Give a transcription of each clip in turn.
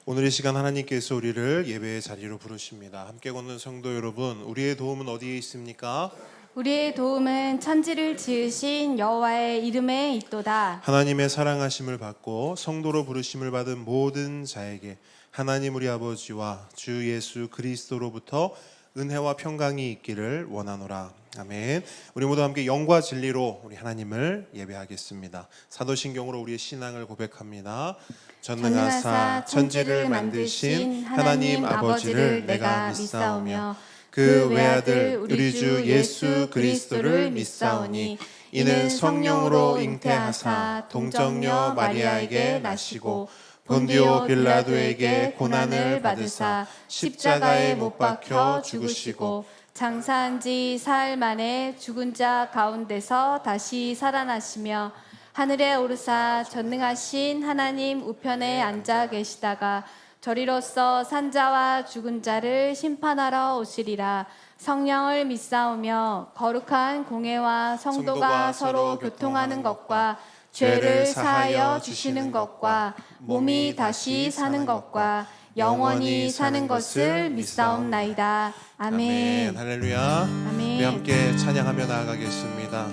오늘 이 시간 하나님께서 우리를 예배의 자리로 부르십니다. 함께 걷는 성도 여러분, 우리의 도움은 어디에 있습니까? 우리의 도움은 천지를 지으신 여호와의 이름에 있도다. 하나님의 사랑하심을 받고 성도로 부르심을 받은 모든 자에게 하나님 우리 아버지와 주 예수 그리스도로부터 은혜와 평강이 있기를 원하노라. 아멘. 우리 모두 함께 영과 진리로 우리 하나님을 예배하겠습니다. 사도신경으로 우리의 신앙을 고백합니다. 전능하사 천지를 만드신 하나님 아버지를 내가 믿사오며 그 외아들 우리 주 예수 그리스도를 믿사오니 이는 성령으로 잉태하사 동정녀 마리아에게 나시고 본디오 빌라도에게 고난을 받으사 십자가에 못 박혀 죽으시고 장사한 지 사흘 만에 죽은 자 가운데서 다시 살아나시며 하늘에 오르사 전능하신 하나님 우편에 앉아 계시다가 저리로서 산자와 죽은 자를 심판하러 오시리라. 성령을 믿사오며 거룩한 공회와 성도가 서로 교통하는 것과 죄를 사하여 주시는 것과 몸이 다시 사는 것과 영원히 사는 것을 믿사옵나이다. 아멘. 할렐루야. 아멘. 우리 함께 찬양하며 나아가겠습니다.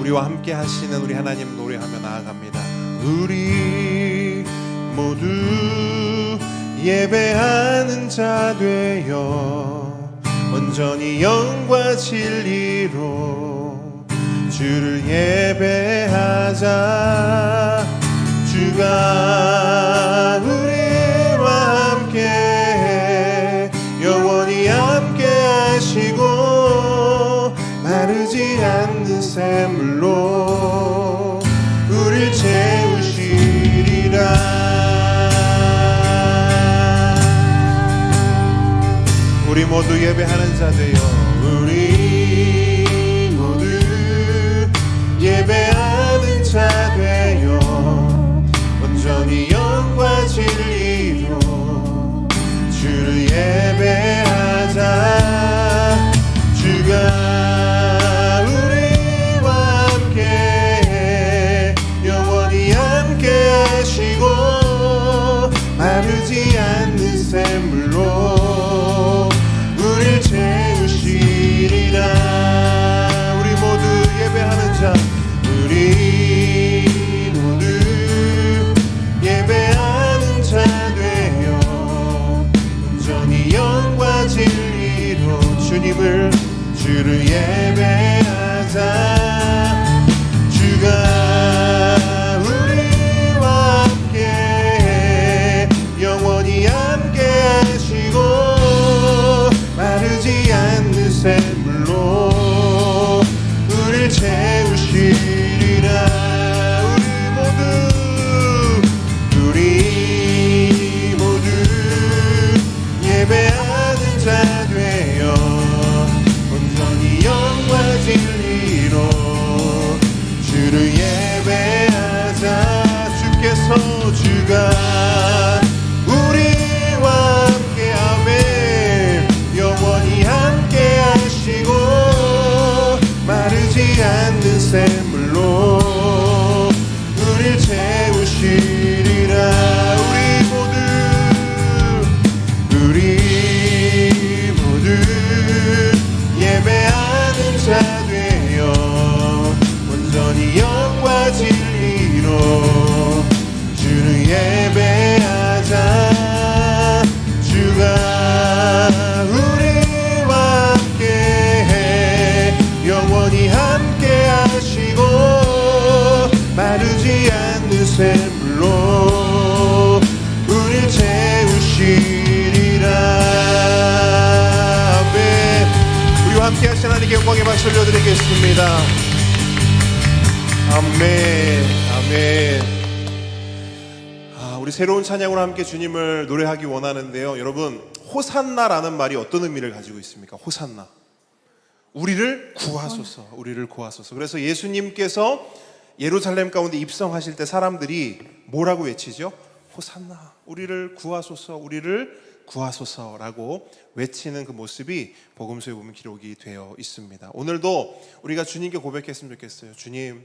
우리와 함께 하시는 우리 하나님 노래하며 나아갑니다. 우리 모두 예배하는 자 되어 온전히 영과 진리로 주를 예배하자. 주가 우리와 함께 영원히 함께 하시고 마르지 않는 샘물로 우릴 채우시리라. 우리 모두 예배하는 자 되어 우리 모두 예배하는 자 되어 온전히 영과 진리로 주를 예배하자. 주가 우리와 함께 영원히 함께 하시고 마르지 않는 샘물로 우릴 채우시리라. 우리 모두 예배하는 자, 우리 모두 예배하는 자 되어 온전히 영과 진리로 주를 예배하자. 주가 우리와 함께 영원히 함께 하시고 마르지 않는 샘물로 우릴 채우시리라. 우리 모두 예배하는 자 되어 온전히 영과 진리로 주를 예배하자. 주가 우리와 함께 아멘 영원히 함께 하시고 마르지 않는 샘물로 우릴 채우시리라. 우리 모두 예배하는 자 되어 온전히 영과 진리로 주를 예배하자. 주가 우리와 함께 영원히 함께 하시고 마르지 않는 샘물로 우릴 채우시리라. 아멘. 우리와 함께 하신 하나님께 영광의 박수 올려드리겠습니다. 아멘. 아멘. 우리 새로운 찬양으로 함께 주님을 노래하기 원하는데요. 여러분, 호산나라는 말이 어떤 의미를 가지고 있습니까? 호산나. 우리를 구하소서. 우리를 구하소서. 그래서 예수님께서 예루살렘 가운데 입성하실 때 사람들이 뭐라고 외치죠? 호산나. 우리를 구하소서. 우리를 구하소서라고 외치는 그 모습이 복음서에 보면 기록이 되어 있습니다. 오늘도 우리가 주님께 고백했으면 좋겠어요. 주님,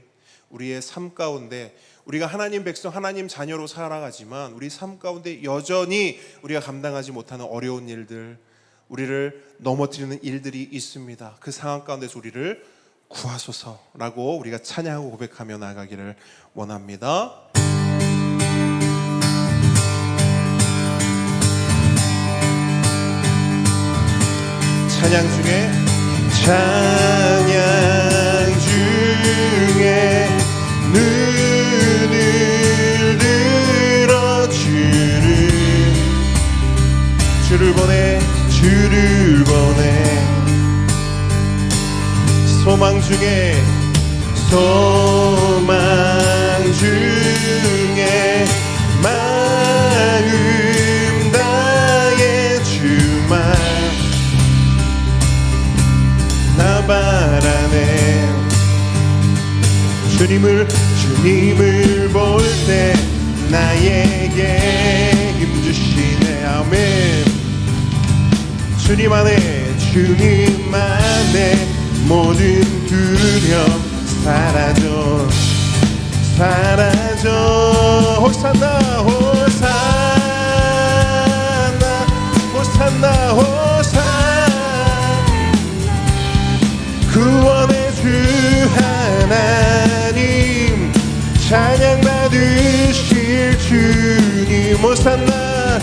우리의 삶 가운데 우리가 하나님 백성, 하나님 자녀로 살아가지만 우리 삶 가운데 여전히 우리가 감당하지 못하는 어려운 일들, 우리를 넘어뜨리는 일들이 있습니다. 그 상황 가운데서 우리를 구하소서라고 우리가 찬양하고 고백하며 나가기를 원합니다. 찬양 중에 눈을 들어 주를 보내 소망 중에 마음 다해 주만 나 바라네. 주님을 볼 때 나에게 힘 주시네. 아멘. 주님 안에 모든 두려움 사라져 호산나 구원의 주 하나님 찬양 받으실 주님 호산나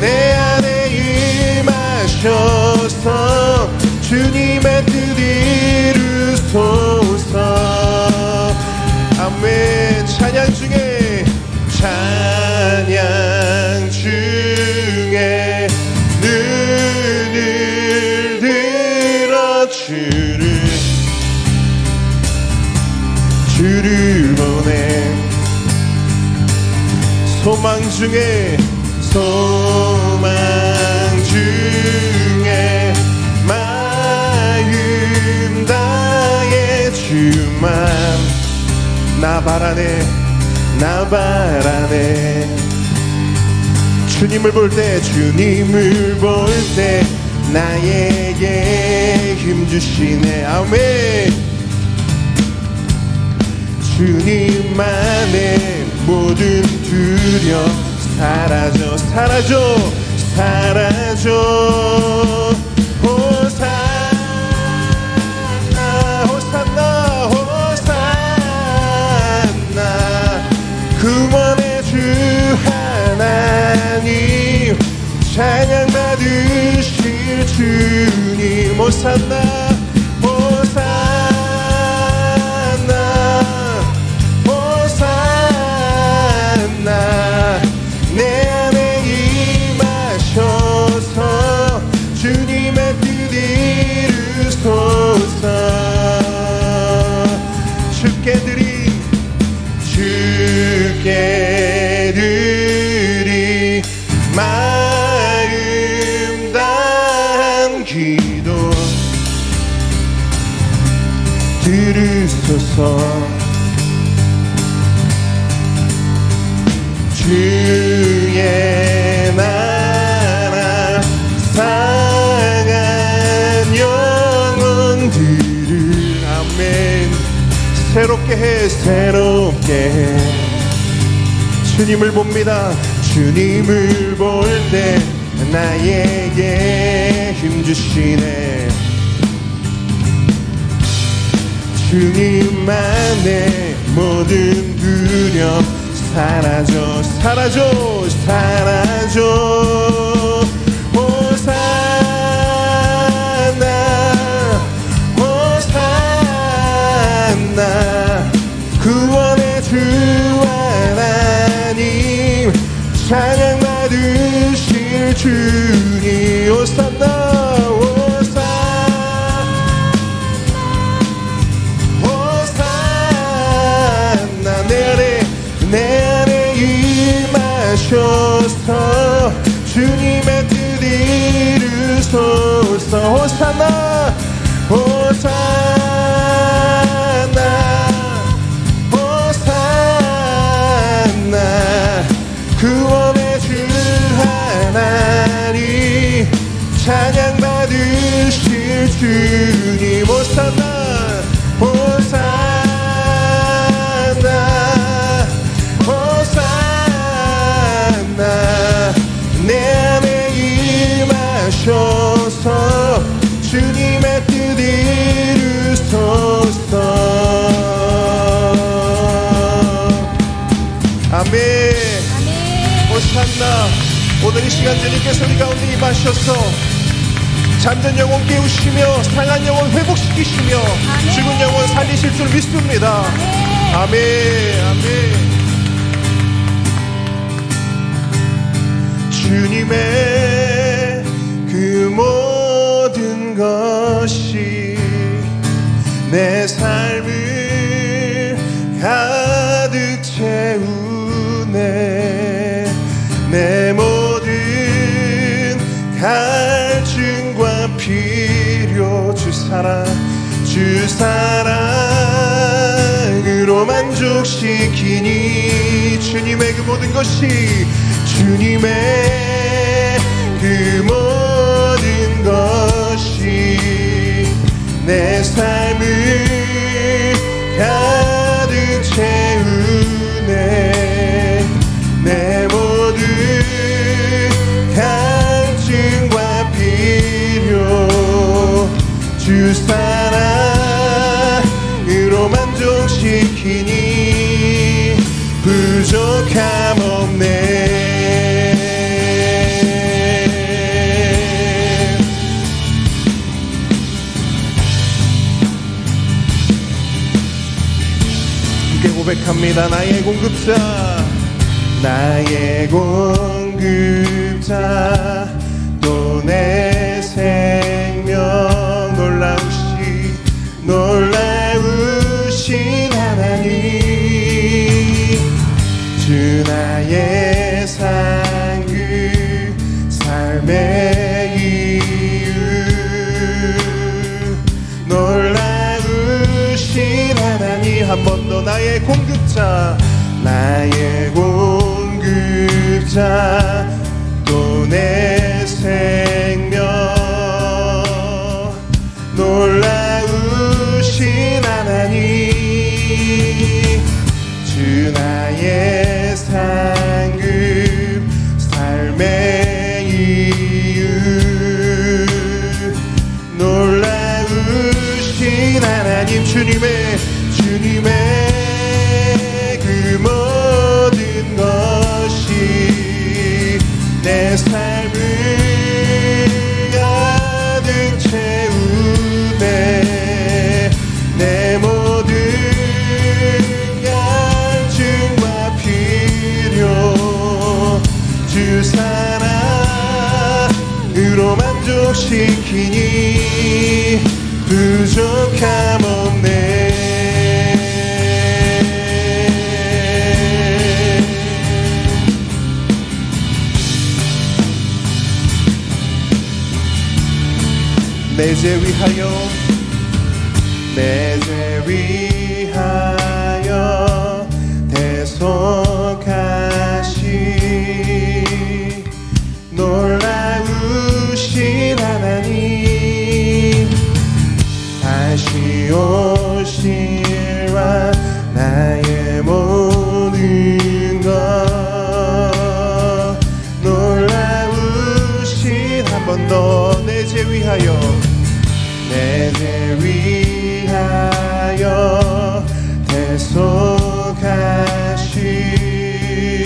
내 안에 임하셔서 주님의 뜻 이루소서. 아멘. 찬양 중에 눈을 들어 주를 보내 소망 중에 마음 다해 주만 나 바라네. 주님을 볼 때 나에게 힘 주시네. 아멘. 주님만의 모든 두려움 사라져 호산나 구원의 주 하나님 찬양 받으실 주님 호산나 내 안에 임하셔서 주님의 뜻 이루소서. 주께 드리 마음 다한 기도 들으소서. 주의 나라 상한 영혼들을 아멘. 새롭게 해 주님을 봅니다. 주님을 볼 때 나에게 힘 주시네. 주님만의 모든 두려움 사라져 호산나 구원의 주 하나님 찬양 받으실 주님 호산나 내 안에 임하셔서 주님 기도합니다. 오늘 이 시간 주님께서 우리 가운데 임하셔서 잠든 영혼 깨우시며 상한 영혼 회복시키시며 죽은 영혼 살리실 줄 믿습니다. 아멘. 아멘. 주님의 그 모든 것이 내 삶을 가득 채우네. 내 모든 갈증과 필요 주 사랑으로 만족시키니. 주님의 그 모든 것이 주님의 그 모든 것이 내 삶을 가득 채우네. 내 모든 갈증과 필요 주 사랑으로 만족시키니 부족함 없네. 고백합니다. 나의 공급자, 나의 공급자, 또 내 생명 놀라우신 하나님. 주 나의 상급 삶의 이유 놀라우신 하나님. 한 번 더 나의 공급자, 나의 공급자, 또 내 생명 놀라우신 하나님. 주 나의 상급 삶의 이유 놀라우신 하나님. 주님의 그 모든 것이 내 삶을 가득 채우네. 내 모든 갈증과 필요 주 사랑으로 만족시키니 부족함 없네. 내 죄 위하여 대속하시 놀라우신 하나님. 다시 오실와 나의 모든 것 놀라우신. 한 번 더 내 죄 위하여 대속하시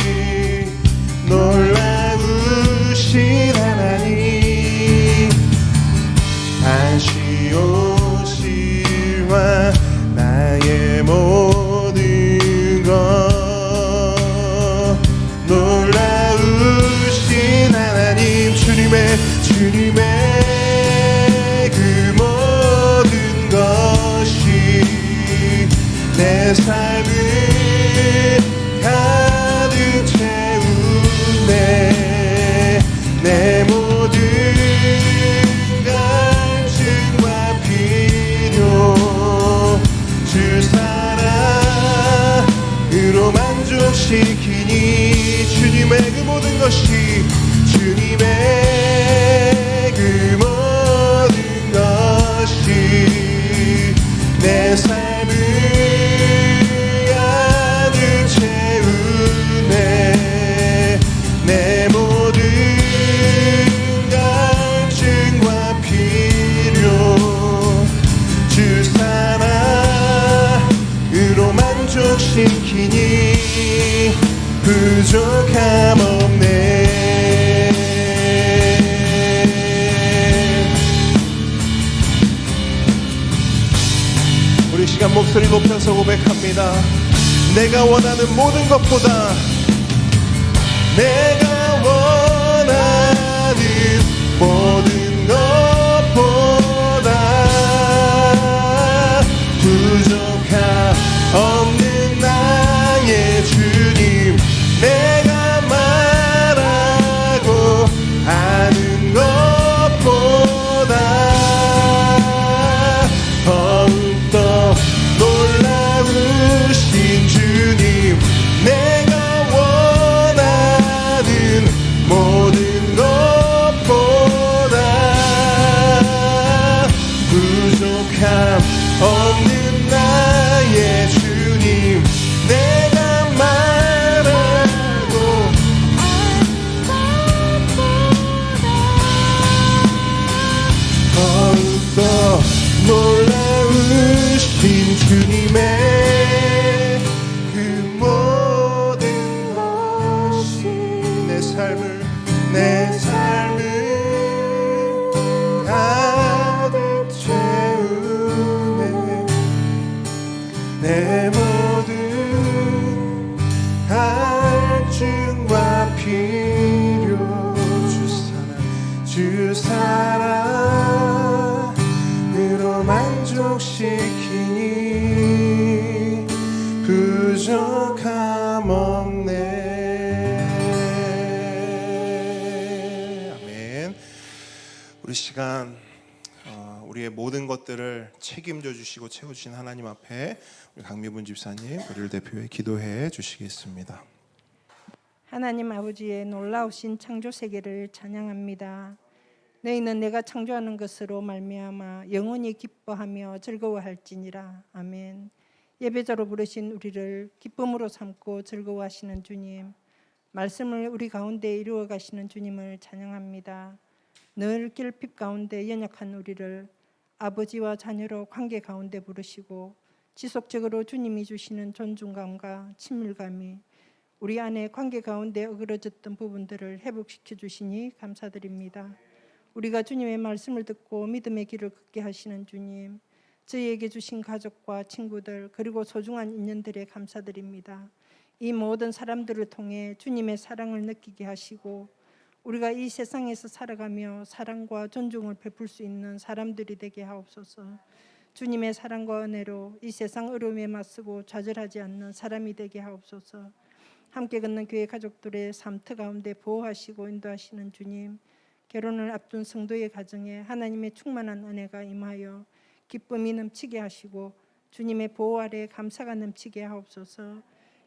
놀라우신 하나님. 다시 오실와 나의 모든 것 놀라우신 하나님. 주님의 그 모든 것이 내 삶을 가득 채우네. 내 모든 갈증과 필요 주 사랑으로 만족시키니. 주님의 그 모든 것이 그 모든 것이 내 삶을 가득 채우네. 내 모든 갈증과 필요 주 사랑으로 만족시키니 부족함 없네. 우리 시간 목소리 높여서 고백합니다. 내가 원하는 모든 것보다 내가 원하는 모든 것보다 부족함 없는 나의 주님, 내가 말하고 하는 것보다 더욱더 놀라우신 주님, 내가 원하는 모든 것보다 부족함 없는 나의 주님, 내가 말하고 더욱더 놀라우신 주님의 그 모든 것이 내 삶을 가득 채우네. 내 모든 갈증과 필요 주 사랑으로 만족시키니 부족함 없네. 아멘. 우리 시간 우리의 모든 것들을 책임져 주시고 채워주신 하나님 앞에 우리 강미분 집사님 우리를 대표해 기도해 주시겠습니다. 하나님 아버지의 놀라우신 창조 세계를 찬양합니다. 너희는 내가 창조하는 것으로 말미암아 영원히 기뻐하며 즐거워할지니라. 아멘. 예배자로 부르신 우리를 기쁨으로 삼고 즐거워하시는 주님, 말씀을 우리 가운데 이루어 가시는 주님을 찬양합니다. 늘 결핍 가운데 연약한 우리를 아버지와 자녀로 관계 가운데 부르시고 지속적으로 주님이 주시는 존중감과 친밀감이 우리 안에 관계 가운데 어그러졌던 부분들을 회복시켜 주시니 감사드립니다. 우리가 주님의 말씀을 듣고 믿음의 길을 걷게 하시는 주님, 저희에게 주신 가족과 친구들 그리고 소중한 인연들에 감사드립니다. 이 모든 사람들을 통해 주님의 사랑을 느끼게 하시고 우리가 이 세상에서 살아가며 사랑과 존중을 베풀 수 있는 사람들이 되게 하옵소서. 주님의 사랑과 은혜로 이 세상 어려움에 맞서고 좌절하지 않는 사람이 되게 하옵소서. 함께 걷는 교회 가족들의 삶터 가운데 보호하시고 인도하시는 주님, 결혼을 앞둔 성도의 가정에 하나님의 충만한 은혜가 임하여 기쁨이 넘치게 하시고 주님의 보호 아래 감사가 넘치게 하옵소서.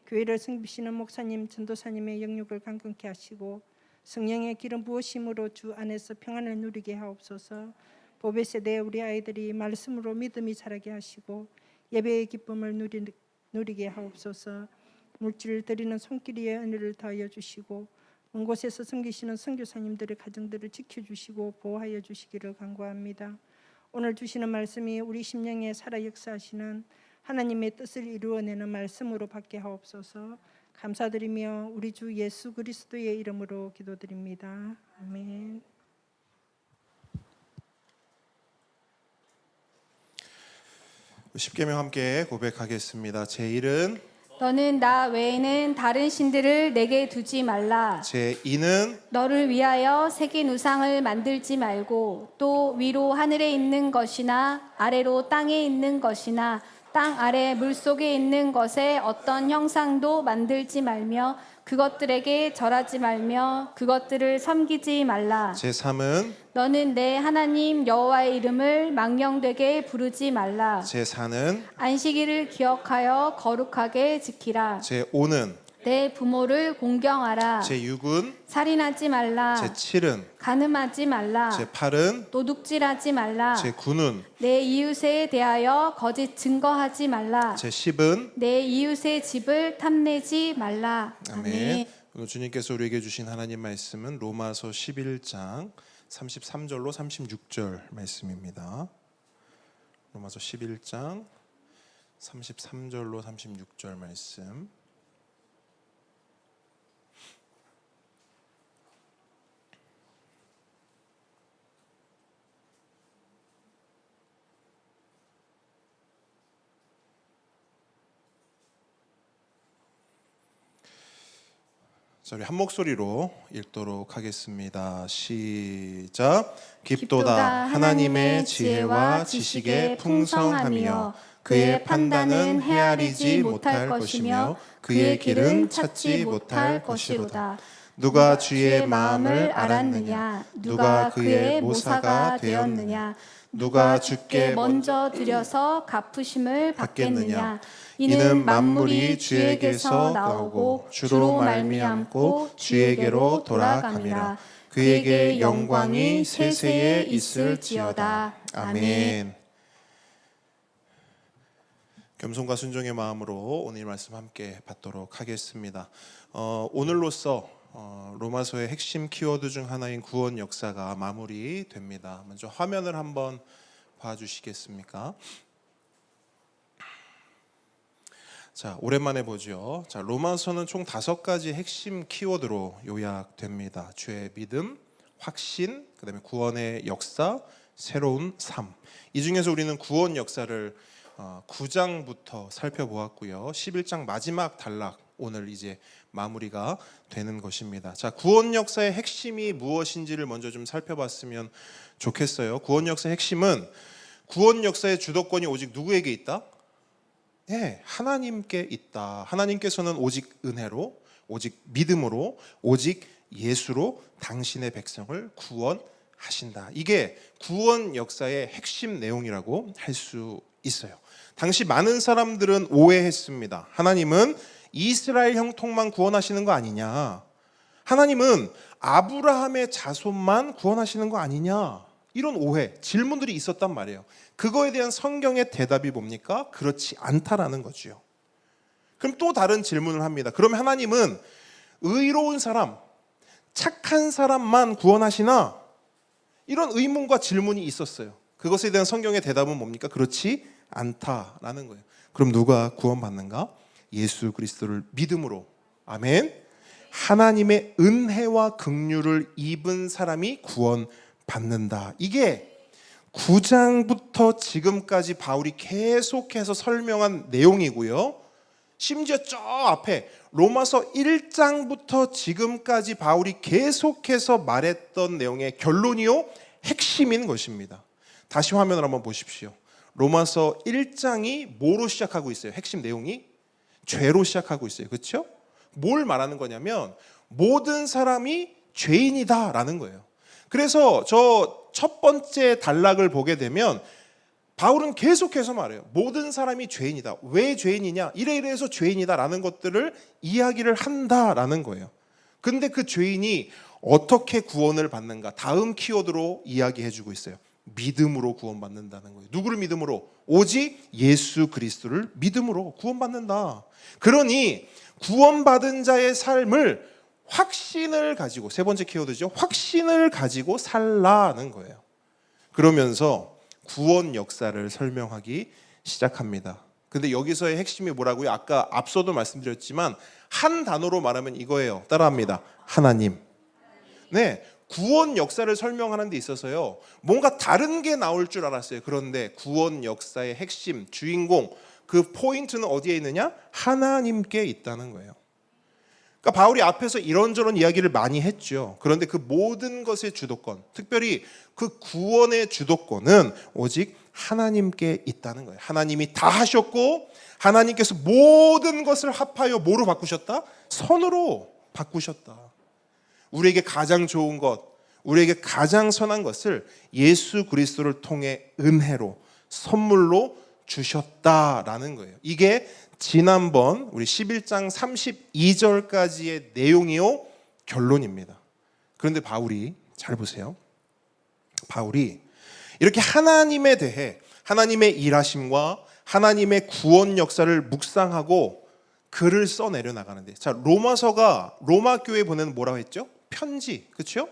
교회를 섬기시는 목사님, 전도사님의 영육을 강건케 하시고 성령의 기름 부으심으로 주 안에서 평안을 누리게 하옵소서. 보배 세대에 우리 아이들이 말씀으로 믿음이 자라게 하시고 예배의 기쁨을 누리게 하옵소서. 물질을 드리는 손길이의 은혜를 더하여 주시고 먼 곳에서 섬기시는 선교사님들의 가정들을 지켜주시고 보호하여 주시기를 간구합니다. 오늘 주시는 말씀이 우리 심령에 살아 역사하시는 하나님의 뜻을 이루어내는 말씀으로 받게 하옵소서. 감사드리며 우리 주 예수 그리스도의 이름으로 기도드립니다. 아멘. 십계명 함께 고백하겠습니다. 제1은 너는 나 외에는 다른 신들을 내게 두지 말라. 제2는 너를 위하여 새긴 우상을 만들지 말고 또 위로 하늘에 있는 것이나 아래로 땅에 있는 것이나 땅 아래 물속에 있는 것에 어떤 형상도 만들지 말며 그것들에게 절하지 말며 그것들을 섬기지 말라. 제3은 너는 내 하나님 여호와의 이름을 망령되게 부르지 말라. 제4는 안식일을 기억하여 거룩하게 지키라. 제5는 내 부모를 공경하라. 제6은 살인하지 말라. 제7은 간음하지 말라. 제8은 도둑질하지 말라. 제9는 내 이웃에 대하여 거짓 증거하지 말라. 제10은 내 이웃의 집을 탐내지 말라. 아멘. 오늘 주님께서 우리에게 주신 하나님 말씀은 로마서 11장 33절로 36절 말씀입니다. 로마서 11장 33절로 36절 말씀. 자, 우리 한 목소리로 읽도록 하겠습니다. 시작. 깊도다 하나님의 지혜와 지식에 풍성하며 그의 판단은 헤아리지 못할 것이며 그의 길은 찾지 못할 것이로다. 누가 주의 마음을 알았느냐? 누가 그의 모사가 되었느냐? 누가 주께 먼저 드려서 갚으심을 받겠느냐? 이는 만물이 주에게서 나오고 주로 말미암고 주에게로 돌아감이라. 그에게 영광이 세세에 있을지어다. 아멘. 겸손과 순종의 마음으로 오늘 말씀 함께 받도록 하겠습니다. 오늘로써 로마서의 핵심 키워드 중 하나인 구원 역사가 마무리됩니다. 먼저 화면을 한번 봐주시겠습니까? 자, 오랜만에 보죠. 자, 로마서는 총 5가지 핵심 키워드로 요약됩니다. 죄의 믿음, 확신, 그다음에 구원의 역사, 새로운 삶. 이 중에서 우리는 구원 역사를 9장부터 살펴보았고요. 11장 마지막 단락 오늘 이제 마무리가 되는 것입니다. 자, 구원 역사의 핵심이 무엇인지를 먼저 좀 살펴봤으면 좋겠어요. 구원 역사의 핵심은 구원 역사의 주도권이 오직 누구에게 있다? 예, 하나님께 있다. 하나님께서는 오직 은혜로, 오직 믿음으로, 오직 예수로 당신의 백성을 구원하신다. 이게 구원 역사의 핵심 내용이라고 할 수 있어요. 당시 많은 사람들은 오해했습니다. 하나님은 이스라엘 형통만 구원하시는 거 아니냐? 하나님은 아브라함의 자손만 구원하시는 거 아니냐? 이런 오해, 질문들이 있었단 말이에요. 그거에 대한 성경의 대답이 뭡니까? 그렇지 않다라는 거죠. 그럼 또 다른 질문을 합니다. 그럼 하나님은 의로운 사람, 착한 사람만 구원하시나? 이런 의문과 질문이 있었어요. 그것에 대한 성경의 대답은 뭡니까? 그렇지 않다라는 거예요. 그럼 누가 구원받는가? 예수 그리스도를 믿음으로. 아멘. 하나님의 은혜와 긍휼을 입은 사람이 구원받는다. 이게 9장부터 지금까지 바울이 계속해서 설명한 내용이고요. 심지어 저 앞에 로마서 1장부터 지금까지 바울이 계속해서 말했던 내용의 결론이요, 핵심인 것입니다. 다시 화면을 한번 보십시오. 로마서 1장이 뭐로 시작하고 있어요? 핵심 내용이 죄로 시작하고 있어요. 그렇죠? 뭘 말하는 거냐면 모든 사람이 죄인이다라는 거예요. 그래서 저 첫 번째 단락을 보게 되면 바울은 계속해서 말해요. 모든 사람이 죄인이다. 왜 죄인이냐? 이래서 죄인이다라는 것들을 이야기를 한다라는 거예요. 근데 그 죄인이 어떻게 구원을 받는가? 다음 키워드로 이야기해주고 있어요. 믿음으로 구원받는다는 거예요. 누구를 믿음으로? 오직 예수 그리스도를 믿음으로 구원받는다. 그러니 구원받은 자의 삶을 확신을 가지고, 세 번째 키워드죠. 확신을 가지고 살라는 거예요. 그러면서 구원 역사를 설명하기 시작합니다. 근데 여기서의 핵심이 뭐라고요? 아까 앞서도 말씀드렸지만 한 단어로 말하면 이거예요. 따라합니다. 하나님. 네, 구원 역사를 설명하는 데 있어서요, 뭔가 다른 게 나올 줄 알았어요. 그런데 구원 역사의 핵심, 주인공, 그 포인트는 어디에 있느냐? 하나님께 있다는 거예요. 그러니까 바울이 앞에서 이런저런 이야기를 많이 했죠. 그런데 그 모든 것의 주도권, 특별히 그 구원의 주도권은 오직 하나님께 있다는 거예요. 하나님이 다 하셨고 하나님께서 모든 것을 합하여 뭐로 바꾸셨다? 선으로 바꾸셨다. 우리에게 가장 좋은 것, 우리에게 가장 선한 것을 예수 그리스도를 통해 은혜로, 선물로 주셨다라는 거예요. 이게 지난번 우리 11장 32절까지의 내용이요, 결론입니다. 그런데 바울이, 잘 보세요. 바울이 이렇게 하나님에 대해, 하나님의 일하심과 하나님의 구원 역사를 묵상하고 글을 써내려 나가는데, 자, 로마서가 로마 교회에 보내는 뭐라고 했죠? 편지, 그렇죠?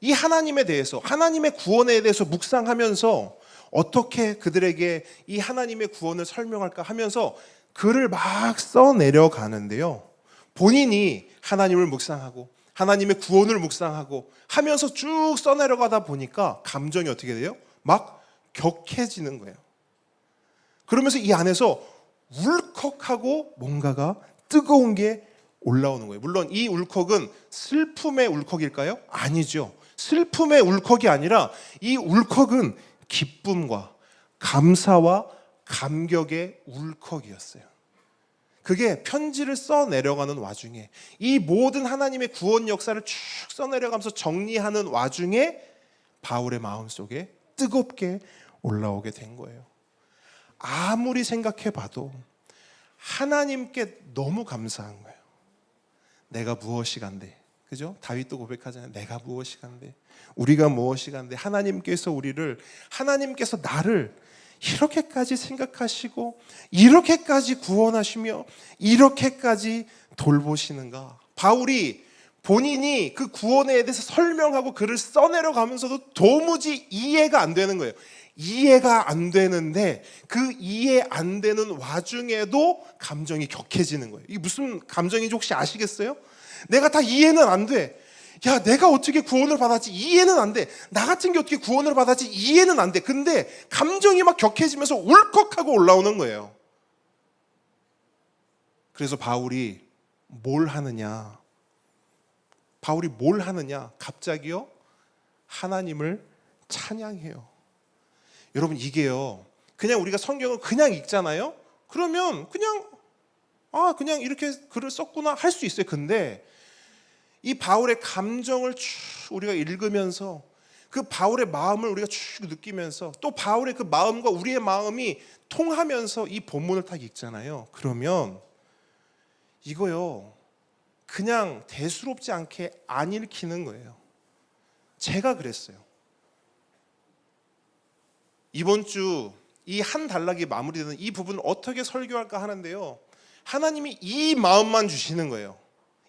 이 하나님에 대해서, 하나님의 구원에 대해서 묵상하면서 어떻게 그들에게 이 하나님의 구원을 설명할까 하면서 글을 막 써내려 가는데요, 본인이 하나님을 묵상하고 하나님의 구원을 묵상하고 하면서 쭉 써내려가다 보니까 감정이 어떻게 돼요? 막 격해지는 거예요. 그러면서 이 안에서 울컥하고 뭔가가 뜨거운 게 올라오는 거예요. 물론 이 울컥은 슬픔의 울컥일까요? 아니죠. 슬픔의 울컥이 아니라 이 울컥은 기쁨과 감사와 감격의 울컥이었어요. 그게 편지를 써 내려가는 와중에, 이 모든 하나님의 구원 역사를 쭉 써 내려가면서 정리하는 와중에 바울의 마음속에 뜨겁게 올라오게 된 거예요. 아무리 생각해 봐도 하나님께 너무 감사한 거예요. 내가 무엇이 간데, 그죠? 다윗도 고백하잖아요. 내가 무엇이 간데, 우리가 무엇이 간데, 하나님께서 나를 이렇게까지 생각하시고 이렇게까지 구원하시며 이렇게까지 돌보시는가. 바울이 본인이 그 구원에 대해서 설명하고 글을 써내려가면서도 도무지 이해가 안 되는 거예요. 이해가 안 되는데 그 이해 안 되는 와중에도 감정이 격해지는 거예요. 이게 무슨 감정인지 혹시 아시겠어요? 내가 다 이해는 안 돼. 야, 내가 어떻게 구원을 받았지? 이해는 안 돼. 나 같은 게 어떻게 구원을 받았지? 이해는 안 돼. 근데 감정이 막 격해지면서 울컥하고 올라오는 거예요. 그래서 바울이 뭘 하느냐? 갑자기요? 하나님을 찬양해요. 여러분, 이게요, 그냥 우리가 성경을 그냥 읽잖아요? 그러면 그냥 이렇게 글을 썼구나 할 수 있어요. 근데 이 바울의 감정을 쭉 우리가 읽으면서 그 바울의 마음을 우리가 쭉 느끼면서 또 바울의 그 마음과 우리의 마음이 통하면서 이 본문을 딱 읽잖아요. 그러면 이거요, 그냥 대수롭지 않게 안 읽히는 거예요. 제가 그랬어요. 이번 주 이 한 단락이 마무리되는 이 부분을 어떻게 설교할까 하는데요, 하나님이 이 마음만 주시는 거예요.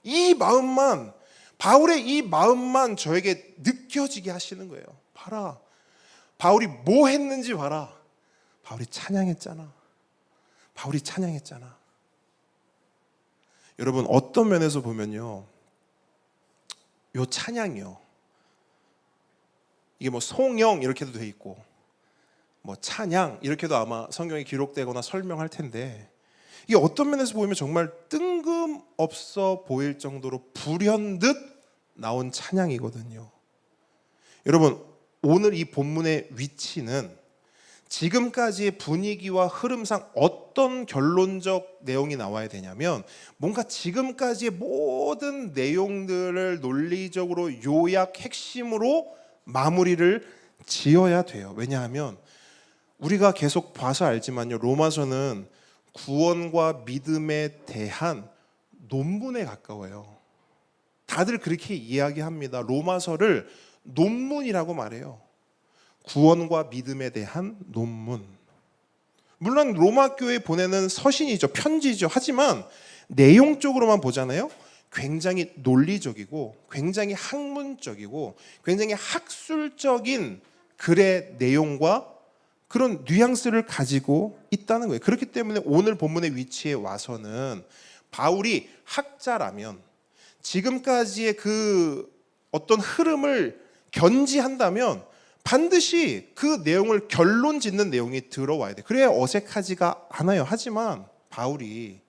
이 마음만, 바울의 이 마음만 저에게 느껴지게 하시는 거예요. 봐라, 바울이 뭐 했는지 봐라. 바울이 찬양했잖아. 여러분, 어떤 면에서 보면요, 요 찬양이요, 이게 뭐 송영 이렇게도 돼 있고 뭐 찬양 이렇게도 아마 성경에 기록되거나 설명할 텐데, 이게 어떤 면에서 보면 정말 뜬금없어 보일 정도로 불현듯 나온 찬양이거든요. 여러분, 오늘 이 본문의 위치는 지금까지의 분위기와 흐름상 어떤 결론적 내용이 나와야 되냐면, 뭔가 지금까지의 모든 내용들을 논리적으로 요약 핵심으로 마무리를 지어야 돼요. 왜냐하면 우리가 계속 봐서 알지만요, 로마서는 구원과 믿음에 대한 논문에 가까워요. 다들 그렇게 이야기합니다. 로마서를 논문이라고 말해요. 구원과 믿음에 대한 논문. 물론 로마 교회에 보내는 서신이죠, 편지죠. 하지만 내용적으로만 보잖아요, 굉장히 논리적이고 굉장히 학문적이고 굉장히 학술적인 글의 내용과 그런 뉘앙스를 가지고 있다는 거예요. 그렇기 때문에 오늘 본문의 위치에 와서는 바울이 학자라면, 지금까지의 그 어떤 흐름을 견지한다면 반드시 그 내용을 결론 짓는 내용이 들어와야 돼. 그래야 어색하지가 않아요. 하지만 바울이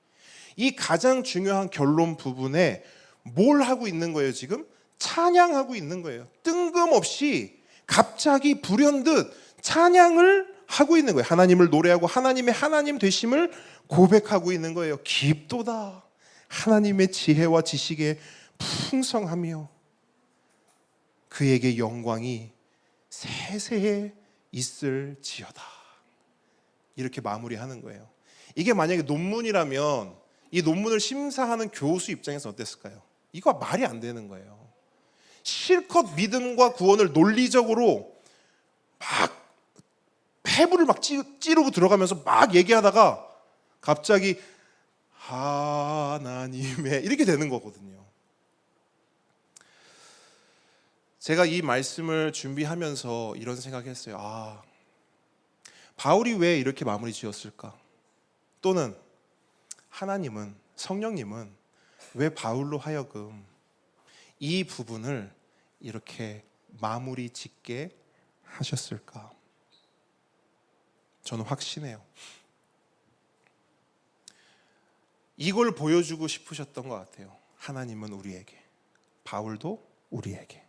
이 가장 중요한 결론 부분에 뭘 하고 있는 거예요? 지금 찬양하고 있는 거예요. 뜬금없이 갑자기 불현듯 찬양을 하고 있는 거예요. 하나님을 노래하고 하나님의 하나님 되심을 고백하고 있는 거예요. 깊도다 하나님의 지혜와 지식에 풍성하며 그에게 영광이 세세에 있을지어다. 이렇게 마무리하는 거예요. 이게 만약에 논문이라면 이 논문을 심사하는 교수 입장에서 어땠을까요? 이거 말이 안 되는 거예요. 실컷 믿음과 구원을 논리적으로 막 패부를 막 찌르고 들어가면서 막 얘기하다가 갑자기 하나님의 이렇게 되는 거거든요. 제가 이 말씀을 준비하면서 이런 생각했어요. 바울이 왜 이렇게 마무리 지었을까? 또는 하나님은, 성령님은 왜 바울로 하여금 이 부분을 이렇게 마무리 짓게 하셨을까? 저는 확신해요. 이걸 보여주고 싶으셨던 것 같아요. 하나님은 우리에게, 바울도 우리에게.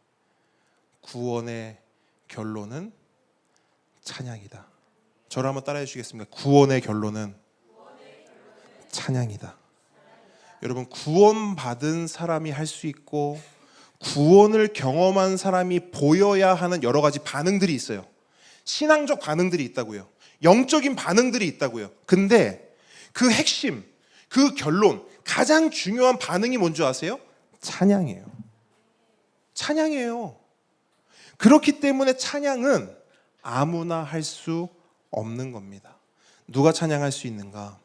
구원의 결론은 찬양이다. 저를 한번 따라해 주시겠습니까? 구원의 결론은 찬양이다. 여러분, 구원받은 사람이 할 수 있고 구원을 경험한 사람이 보여야 하는 여러 가지 반응들이 있어요. 신앙적 반응들이 있다고요. 영적인 반응들이 있다고요. 근데 그 핵심, 그 결론, 가장 중요한 반응이 뭔지 아세요? 찬양이에요. 찬양이에요. 그렇기 때문에 찬양은 아무나 할 수 없는 겁니다. 누가 찬양할 수 있는가?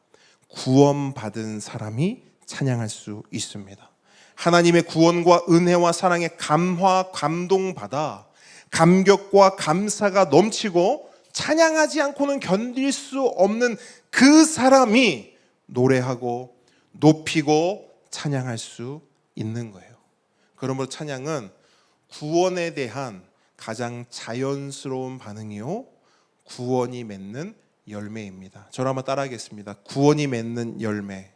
구원받은 사람이 찬양할 수 있습니다. 하나님의 구원과 은혜와 사랑에 감동받아 감격과 감사가 넘치고 찬양하지 않고는 견딜 수 없는 그 사람이 노래하고 높이고 찬양할 수 있는 거예요. 그러므로 찬양은 구원에 대한 가장 자연스러운 반응이요, 구원이 맺는 열매입니다. 저를 한번 따라하겠습니다. 구원이 맺는 열매.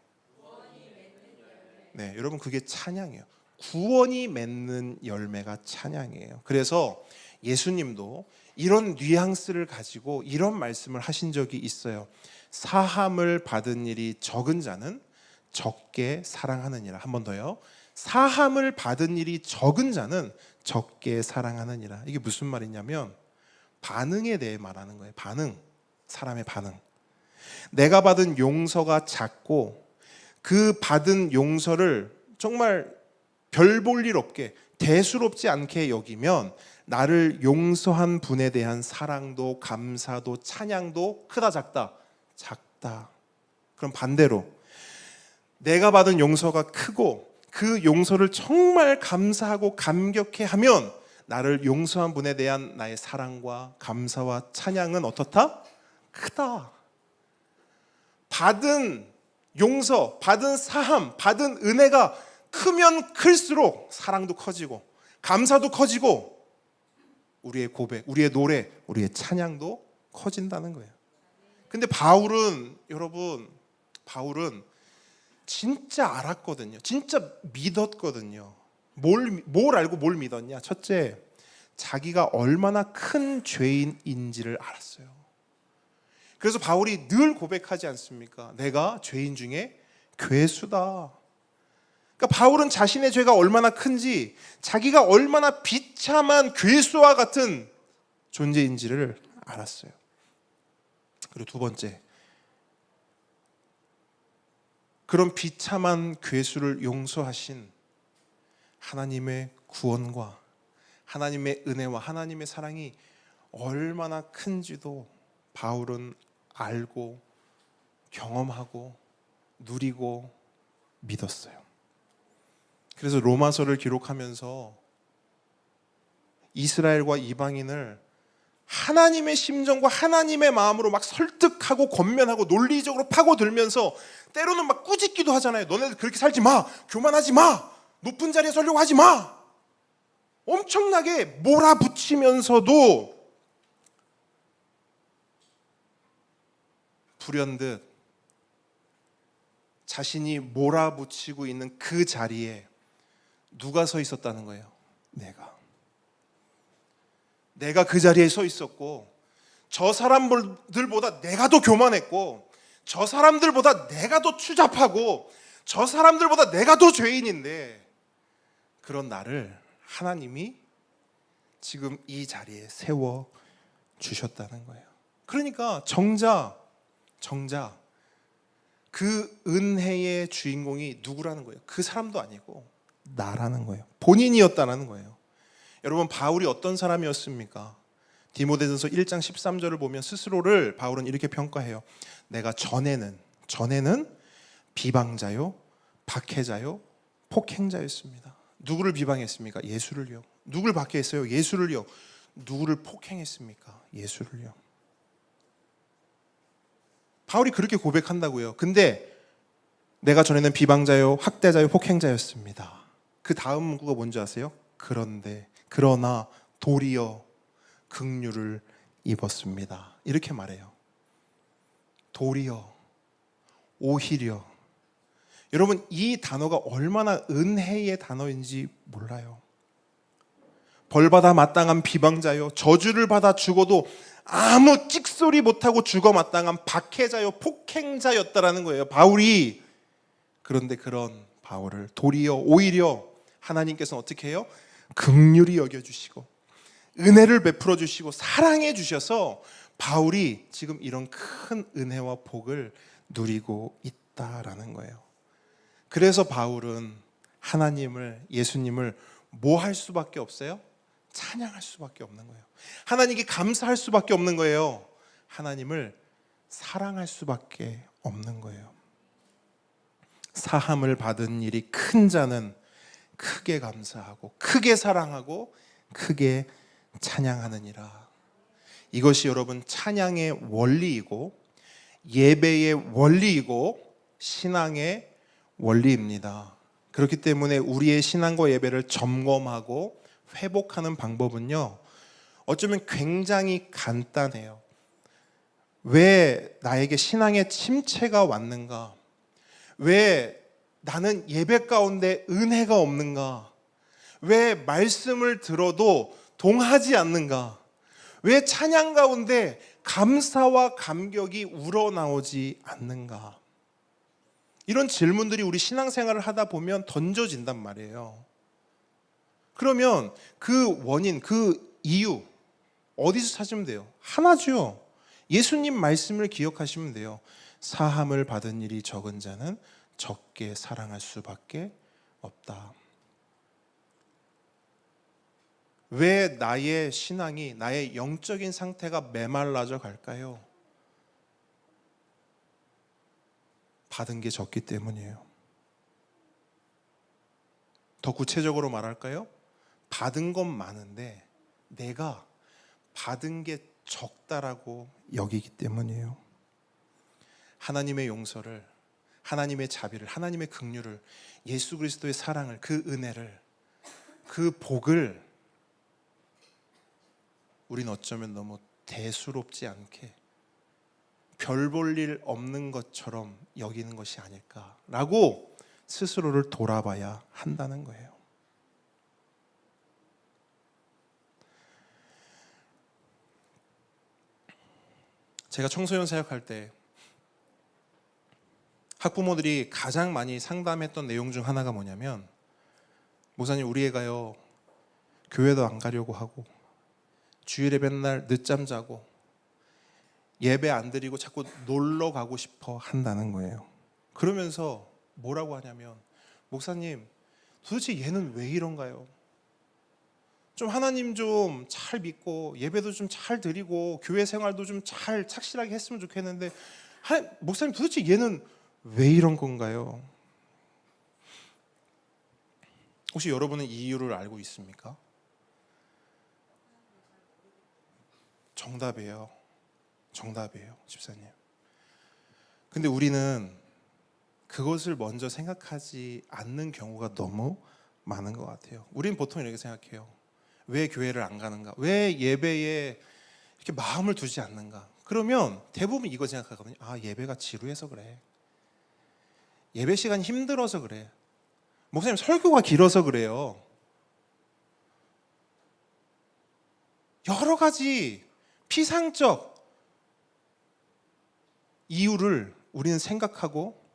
네, 여러분, 그게 찬양이에요. 구원이 맺는 열매가 찬양이에요. 그래서 예수님도 이런 뉘앙스를 가지고 이런 말씀을 하신 적이 있어요. 사함을 받은 일이 적은 자는 적게 사랑하느니라. 한 번 더요. 사함을 받은 일이 적은 자는 적게 사랑하느니라. 이게 무슨 말이냐면 반응에 대해 말하는 거예요. 반응, 사람의 반응. 내가 받은 용서가 작고 그 받은 용서를 정말 별 볼 일 없게, 대수롭지 않게 여기면 나를 용서한 분에 대한 사랑도 감사도 찬양도 크다 작다? 작다. 그럼 반대로 내가 받은 용서가 크고 그 용서를 정말 감사하고 감격해 하면 나를 용서한 분에 대한 나의 사랑과 감사와 찬양은 어떻다? 크다. 받은 용서, 받은 사함, 받은 은혜가 크면 클수록 사랑도 커지고 감사도 커지고 우리의 고백, 우리의 노래, 우리의 찬양도 커진다는 거예요. 근데 바울은, 여러분, 바울은 진짜 알았거든요. 진짜 믿었거든요. 뭘 알고 뭘 믿었냐? 첫째, 자기가 얼마나 큰 죄인인지를 알았어요. 그래서 바울이 늘 고백하지 않습니까? 내가 죄인 중에 괴수다. 그러니까 바울은 자신의 죄가 얼마나 큰지, 자기가 얼마나 비참한 괴수와 같은 존재인지를 알았어요. 그리고 두 번째, 그런 비참한 괴수를 용서하신 하나님의 구원과 하나님의 은혜와 하나님의 사랑이 얼마나 큰지도 바울은 알고 경험하고 누리고 믿었어요. 그래서 로마서를 기록하면서 이스라엘과 이방인을 하나님의 심정과 하나님의 마음으로 막 설득하고 권면하고 논리적으로 파고들면서 때로는 막 꾸짖기도 하잖아요. 너네들 그렇게 살지 마, 교만하지 마, 높은 자리에 서려고 하지 마. 엄청나게 몰아붙이면서도 불현듯 자신이 몰아붙이고 있는 그 자리에 누가 서 있었다는 거예요? 내가 그 자리에 서 있었고, 저 사람들보다 내가 더 교만했고, 저 사람들보다 내가 더 추잡하고, 저 사람들보다 내가 더 죄인인데, 그런 나를 하나님이 지금 이 자리에 세워 주셨다는 거예요. 그러니까 정작 그 은혜의 주인공이 누구라는 거예요? 그 사람도 아니고 나라는 거예요. 본인이었다는 거예요. 여러분, 바울이 어떤 사람이었습니까? 디모데전서 1장 13절을 보면 스스로를 바울은 이렇게 평가해요. 내가 전에는 비방자요, 박해자요, 폭행자였습니다. 누구를 비방했습니까? 예수를요. 누구를 박해했어요? 예수를요. 누구를 폭행했습니까? 예수를요. 바울이 그렇게 고백한다고요. 근데 내가 전에는 비방자요, 학대자요, 폭행자였습니다. 그 다음 문구가 뭔지 아세요? 그러나 도리어 긍휼을 입었습니다. 이렇게 말해요. 도리어, 오히려. 여러분, 이 단어가 얼마나 은혜의 단어인지 몰라요. 벌받아 마땅한 비방자요, 저주를 받아 죽어도 아무 찍소리 못하고 죽어 마땅한 박해자요, 폭행자였다라는 거예요, 바울이. 그런데 그런 바울을 오히려 하나님께서는 어떻게 해요? 긍휼히 여겨주시고 은혜를 베풀어 주시고 사랑해 주셔서 바울이 지금 이런 큰 은혜와 복을 누리고 있다라는 거예요. 그래서 바울은 하나님을, 예수님을 뭐 할 수밖에 없어요? 찬양할 수밖에 없는 거예요. 하나님께 감사할 수밖에 없는 거예요. 하나님을 사랑할 수밖에 없는 거예요. 사함을 받은 일이 큰 자는 크게 감사하고 크게 사랑하고 크게 찬양하느니라. 이것이 여러분 찬양의 원리이고 예배의 원리이고 신앙의 원리입니다. 그렇기 때문에 우리의 신앙과 예배를 점검하고 회복하는 방법은요, 어쩌면 굉장히 간단해요. 왜 나에게 신앙의 침체가 왔는가? 왜 나는 예배 가운데 은혜가 없는가? 왜 말씀을 들어도 동하지 않는가? 왜 찬양 가운데 감사와 감격이 우러나오지 않는가? 이런 질문들이 우리 신앙생활을 하다 보면 던져진단 말이에요. 그러면 그 원인, 그 이유 어디서 찾으면 돼요? 하나죠. 예수님 말씀을 기억하시면 돼요. 사함을 받은 일이 적은 자는 적게 사랑할 수밖에 없다. 왜 나의 신앙이, 나의 영적인 상태가 메말라져 갈까요? 받은 게 적기 때문이에요. 더 구체적으로 말할까요? 받은 건 많은데 내가 받은 게 적다라고 여기기 때문이에요. 하나님의 용서를, 하나님의 자비를, 하나님의 긍휼을, 예수 그리스도의 사랑을, 그 은혜를, 그 복을 우린 어쩌면 너무 대수롭지 않게 별 볼 일 없는 것처럼 여기는 것이 아닐까라고 스스로를 돌아봐야 한다는 거예요. 제가 청소년 사역할 때 학부모들이 가장 많이 상담했던 내용 중 하나가 뭐냐면, 목사님 우리 애가요 교회도 안 가려고 하고 주일에 맨날 늦잠 자고 예배 안 드리고 자꾸 놀러 가고 싶어 한다는 거예요. 그러면서 뭐라고 하냐면, 목사님 도대체 얘는 왜 이런가요? 좀 하나님 좀 잘 믿고 예배도 좀 잘 드리고 교회 생활도 좀 잘 착실하게 했으면 좋겠는데 목사님 도대체 얘는 왜 이런 건가요? 혹시 여러분은 이 이유를 알고 있습니까? 정답이에요. 집사님. 근데 우리는 그것을 먼저 생각하지 않는 경우가 너무 많은 것 같아요. 우리는 보통 이렇게 생각해요. 왜 교회를 안 가는가? 왜 예배에 이렇게 마음을 두지 않는가? 그러면 대부분 이거 생각하거든요. 아, 예배가 지루해서 그래. 예배 시간이 힘들어서 그래. 목사님 설교가 길어서 그래요. 여러 가지 피상적 이유를 우리는 생각하고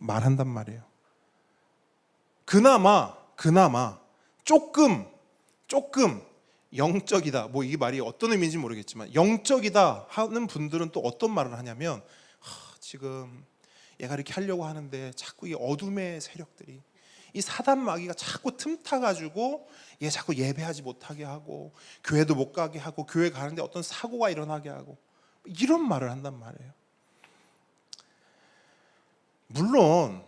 말한단 말이에요. 그나마 조금 영적이다. 뭐 이 말이 어떤 의미인지 모르겠지만 영적이다 하는 분들은 또 어떤 말을 하냐면, 지금 얘가 이렇게 하려고 하는데 자꾸 이 어둠의 세력들이, 이 사단 마귀가 자꾸 틈타가지고 얘 자꾸 예배하지 못하게 하고 교회도 못 가게 하고 교회 가는데 어떤 사고가 일어나게 하고, 이런 말을 한단 말이에요. 물론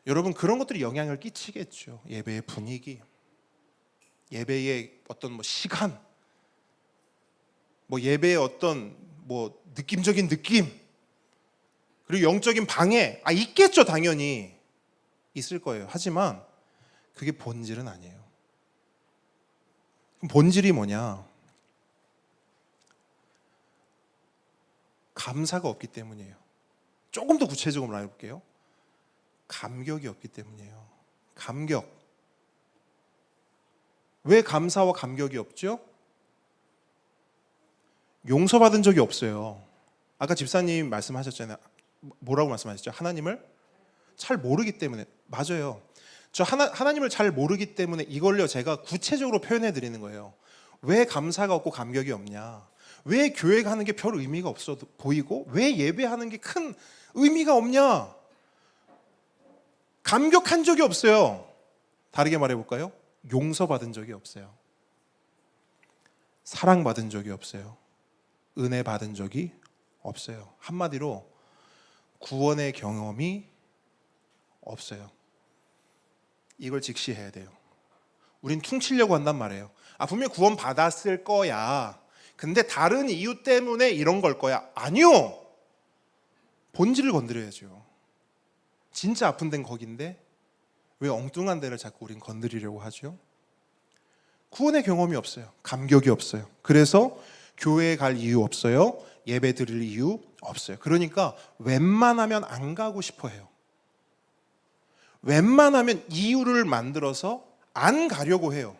여러분 그런 것들이 영향을 끼치겠죠. 예배의 분위기, 예배의 어떤 뭐 시간, 뭐 예배의 어떤 뭐 느낌적인 느낌, 그리고 영적인 방해, 있겠죠. 당연히 있을 거예요. 하지만 그게 본질은 아니에요. 그럼 본질이 뭐냐? 감사가 없기 때문이에요. 조금 더 구체적으로 말해볼게요. 감격이 없기 때문이에요. 감격. 왜 감사와 감격이 없죠? 용서받은 적이 없어요. 아까 집사님 말씀하셨잖아요. 뭐라고 말씀하셨죠? 하나님을 잘 모르기 때문에. 맞아요. 저 하나님을 잘 모르기 때문에 이걸요 제가 구체적으로 표현해 드리는 거예요. 왜 감사가 없고 감격이 없냐? 왜 교회 가는 게 별 의미가 없어 보이고 왜 예배하는 게 큰 의미가 없냐? 감격한 적이 없어요. 다르게 말해 볼까요? 용서받은 적이 없어요. 사랑받은 적이 없어요. 은혜 받은 적이 없어요. 한마디로 구원의 경험이 없어요. 이걸 직시해야 돼요. 우린 퉁치려고 한단 말이에요. 분명히 구원 받았을 거야. 근데 다른 이유 때문에 이런 걸 거야. 아니요. 본질을 건드려야죠. 진짜 아픈 데는 거긴데 왜 엉뚱한 데를 자꾸 우린 건드리려고 하죠? 구원의 경험이 없어요. 감격이 없어요. 그래서 교회에 갈 이유 없어요. 예배 드릴 이유 없어요. 그러니까 웬만하면 안 가고 싶어 해요. 웬만하면 이유를 만들어서 안 가려고 해요.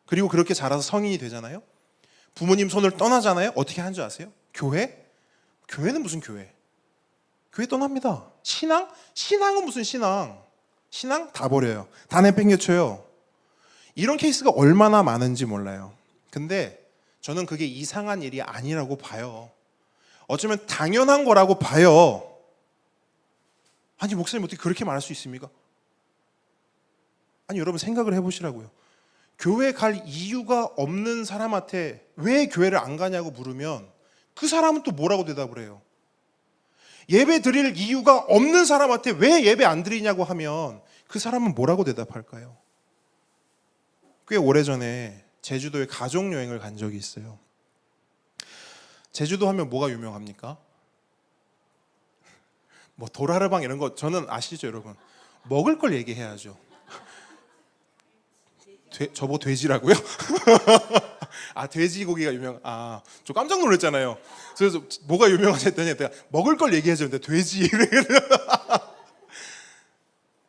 그리고 그렇게 자라서 성인이 되잖아요. 부모님 손을 떠나잖아요. 어떻게 하는 줄 아세요? 교회? 교회는 무슨 교회? 교회 떠납니다. 신앙? 신앙은 무슨 신앙? 신앙 다 버려요. 다 내팽개쳐요. 이런 케이스가 얼마나 많은지 몰라요. 근데 저는 그게 이상한 일이 아니라고 봐요. 어쩌면 당연한 거라고 봐요. 아니 목사님 어떻게 그렇게 말할 수 있습니까? 아니 여러분 생각을 해보시라고요. 교회 갈 이유가 없는 사람한테 왜 교회를 안 가냐고 물으면 그 사람은 또 뭐라고 대답을 해요? 예배 드릴 이유가 없는 사람한테 왜 예배 안 드리냐고 하면 그 사람은 뭐라고 대답할까요? 꽤 오래전에 제주도에 가족여행을 간 적이 있어요. 제주도 하면 뭐가 유명합니까? 뭐 도라르방 이런 거 저는 아시죠 여러분? 먹을 걸 얘기해야죠. 저보 돼지라고요? 돼지고기가 유명. 저 깜짝 놀랐잖아요. 그래서 뭐가 유명하지 했더니 내가 먹을 걸 얘기해야죠. 근데 돼지.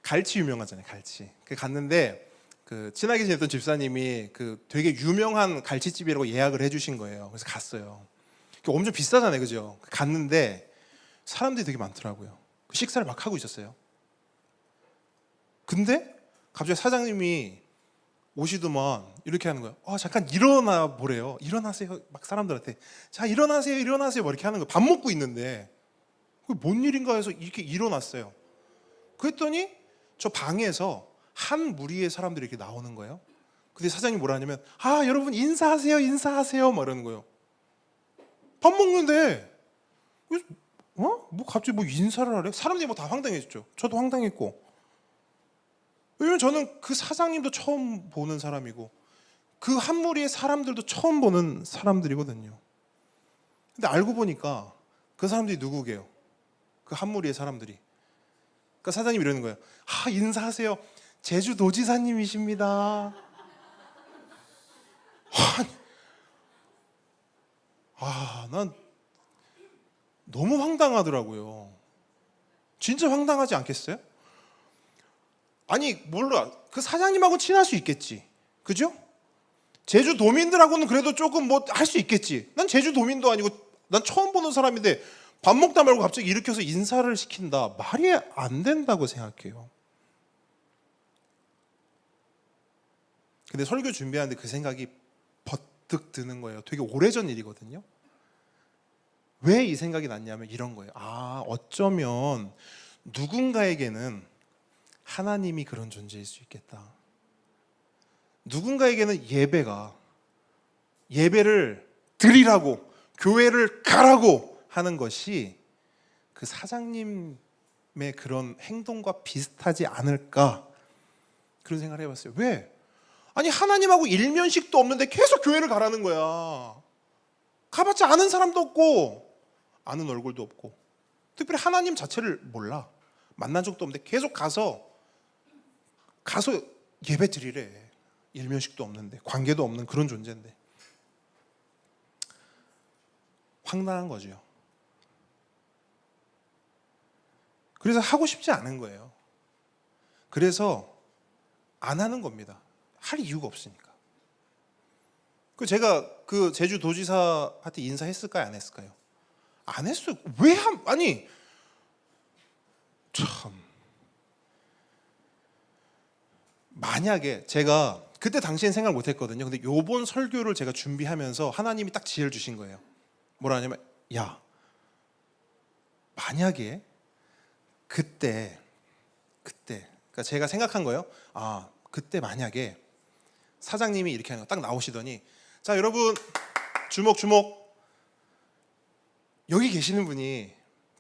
갈치 유명하잖아요. 갈치. 갔는데 그 친하게 지냈던 집사님이 그 되게 유명한 갈치집이라고 예약을 해주신 거예요. 그래서 갔어요. 엄청 비싸잖아요, 그죠? 갔는데 사람들이 되게 많더라고요. 식사를 막 하고 있었어요. 근데 갑자기 사장님이 오시더만 이렇게 하는 거예요. 잠깐 일어나 보래요. 일어나세요. 막 사람들한테 자 일어나세요, 일어나세요. 막 이렇게 하는 거예요. 밥 먹고 있는데 그게 뭔 일인가 해서 이렇게 일어났어요. 그랬더니 저 방에서 한 무리의 사람들이 이렇게 나오는 거예요. 근데 사장님이 뭐라 하냐면 여러분 인사하세요, 인사하세요. 막 이러는 거예요. 밥 먹는데 뭐 갑자기 뭐 인사를 하래? 사람들이 뭐 다 황당했죠. 저도 황당했고. 왜냐면 저는 그 사장님도 처음 보는 사람이고 그 한 무리의 사람들도 처음 보는 사람들이거든요. 근데 알고 보니까 그 사람들이 누구게요? 그 한 무리의 사람들이. 그러니까 사장님이 이러는 거예요. 인사하세요. 제주도지사님이십니다. 난 너무 황당하더라고요. 진짜 황당하지 않겠어요? 아니 몰라. 그 사장님하고 친할 수 있겠지. 그죠? 제주도민들하고는 그래도 조금 뭐 할 수 있겠지. 난 제주도민도 아니고 난 처음 보는 사람인데 밥 먹다 말고 갑자기 일으켜서 인사를 시킨다. 말이 안 된다고 생각해요. 근데 설교 준비하는데 그 생각이 버뜩 드는 거예요. 되게 오래전 일이거든요. 왜 이 생각이 났냐면 이런 거예요. 어쩌면 누군가에게는 하나님이 그런 존재일 수 있겠다. 누군가에게는 예배를 드리라고, 교회를 가라고 하는 것이 그 사장님의 그런 행동과 비슷하지 않을까, 그런 생각을 해봤어요. 왜? 아니 하나님하고 일면식도 없는데 계속 교회를 가라는 거야. 가봤자 아는 사람도 없고 아는 얼굴도 없고 특별히 하나님 자체를 몰라. 만난 적도 없는데 계속 가서 예배 드리래. 일면식도 없는데 관계도 없는 그런 존재인데. 황당한 거죠. 그래서 하고 싶지 않은 거예요. 그래서 안 하는 겁니다. 할 이유가 없으니까. 그 제가 그 제주 도지사한테 인사했을까요? 안 했을까요? 안 했어요. 아니 참, 만약에 제가 그때 당시엔 생각 못 했거든요. 근데 요번 설교를 제가 준비하면서 하나님이 딱 지혜를 주신 거예요. 뭐라 하냐면, 야, 만약에 그때 그러니까 제가 생각한 거예요. 아, 그때 만약에 사장님이 이렇게 하는 거 딱 나오시더니, 자, 여러분 주목 여기 계시는 분이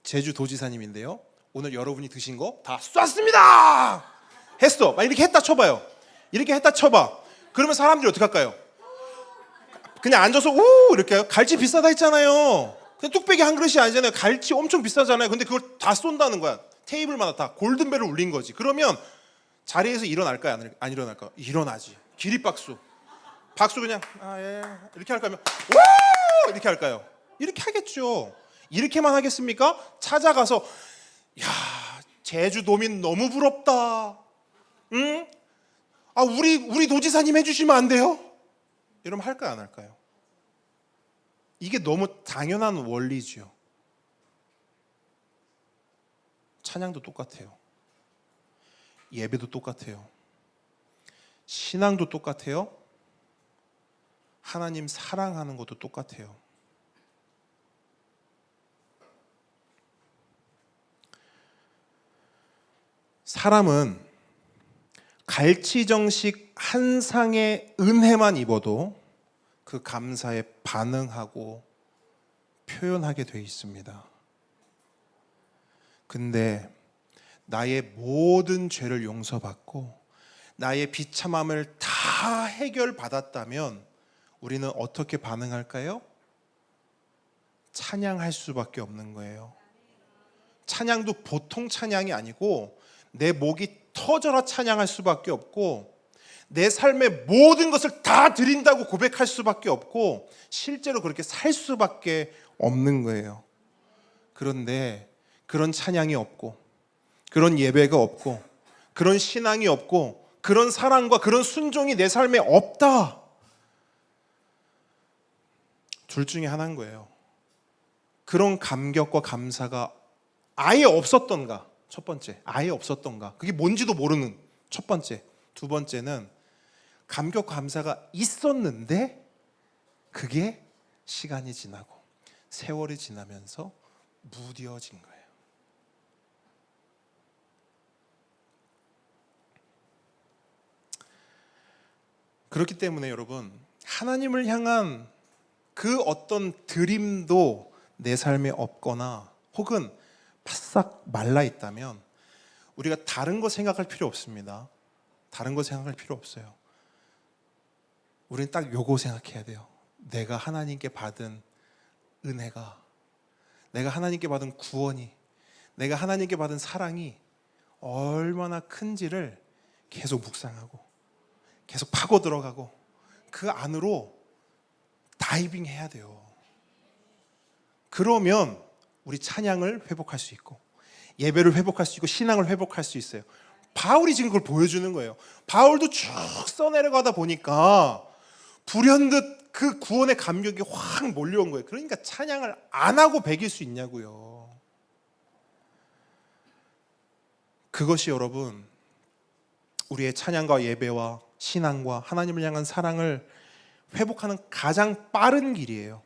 제주 도지사님인데요, 오늘 여러분이 드신 거 다 쐈습니다 했어. 막 이렇게 했다 쳐봐요. 이렇게 했다 쳐봐. 그러면 사람들이 어떻게 할까요? 그냥 앉아서 우 이렇게 해요. 갈치 비싸다 했잖아요. 그냥 뚝배기 한 그릇이 아니잖아요. 갈치 엄청 비싸잖아요. 근데 그걸 다 쏜다는 거야. 테이블마다 다 골든벨을 울린 거지. 그러면 자리에서 일어날까요? 안 일어날까요? 일어나지. 기립박수. 박수 그냥 예 이렇게 할까요? 우 이렇게 할까요? 이렇게 하겠죠. 이렇게만 하겠습니까? 찾아가서, 야, 제주도민 너무 부럽다. 응? 아, 우리 도지사님 해주시면 안 돼요? 이러면 할까요, 안 할까요? 이게 너무 당연한 원리죠. 찬양도 똑같아요. 예배도 똑같아요. 신앙도 똑같아요. 하나님 사랑하는 것도 똑같아요. 사람은 갈치정식 한 상의 은혜만 입어도 그 감사에 반응하고 표현하게 돼 있습니다. 근데 나의 모든 죄를 용서받고 나의 비참함을 다 해결받았다면 우리는 어떻게 반응할까요? 찬양할 수밖에 없는 거예요. 찬양도 보통 찬양이 아니고 내 목이 터져라 찬양할 수밖에 없고, 내 삶의 모든 것을 다 드린다고 고백할 수밖에 없고, 실제로 그렇게 살 수밖에 없는 거예요. 그런데 그런 찬양이 없고, 그런 예배가 없고, 그런 신앙이 없고, 그런 사랑과 그런 순종이 내 삶에 없다. 둘 중에 하나인 거예요. 그런 감격과 감사가 아예 없었던가, 첫 번째, 아예 없었던가, 그게 뭔지도 모르는 첫 번째. 두 번째는 감격 감사가 있었는데 그게 시간이 지나고 세월이 지나면서 무뎌진 거예요. 그렇기 때문에 여러분, 하나님을 향한 그 어떤 드림도 내 삶에 없거나 혹은 바싹 말라 있다면 우리가 다른 거 생각할 필요 없습니다. 다른 거 생각할 필요 없어요. 우리는 딱 요거 생각해야 돼요. 내가 하나님께 받은 은혜가, 내가 하나님께 받은 구원이, 내가 하나님께 받은 사랑이 얼마나 큰지를 계속 묵상하고 계속 파고 들어가고 그 안으로 다이빙 해야 돼요. 그러면 우리 찬양을 회복할 수 있고 예배를 회복할 수 있고 신앙을 회복할 수 있어요. 바울이 지금 그걸 보여주는 거예요. 바울도 쭉 써내려가다 보니까 불현듯 그 구원의 감격이 확 몰려온 거예요. 그러니까 찬양을 안 하고 배길 수 있냐고요. 그것이 여러분, 우리의 찬양과 예배와 신앙과 하나님을 향한 사랑을 회복하는 가장 빠른 길이에요.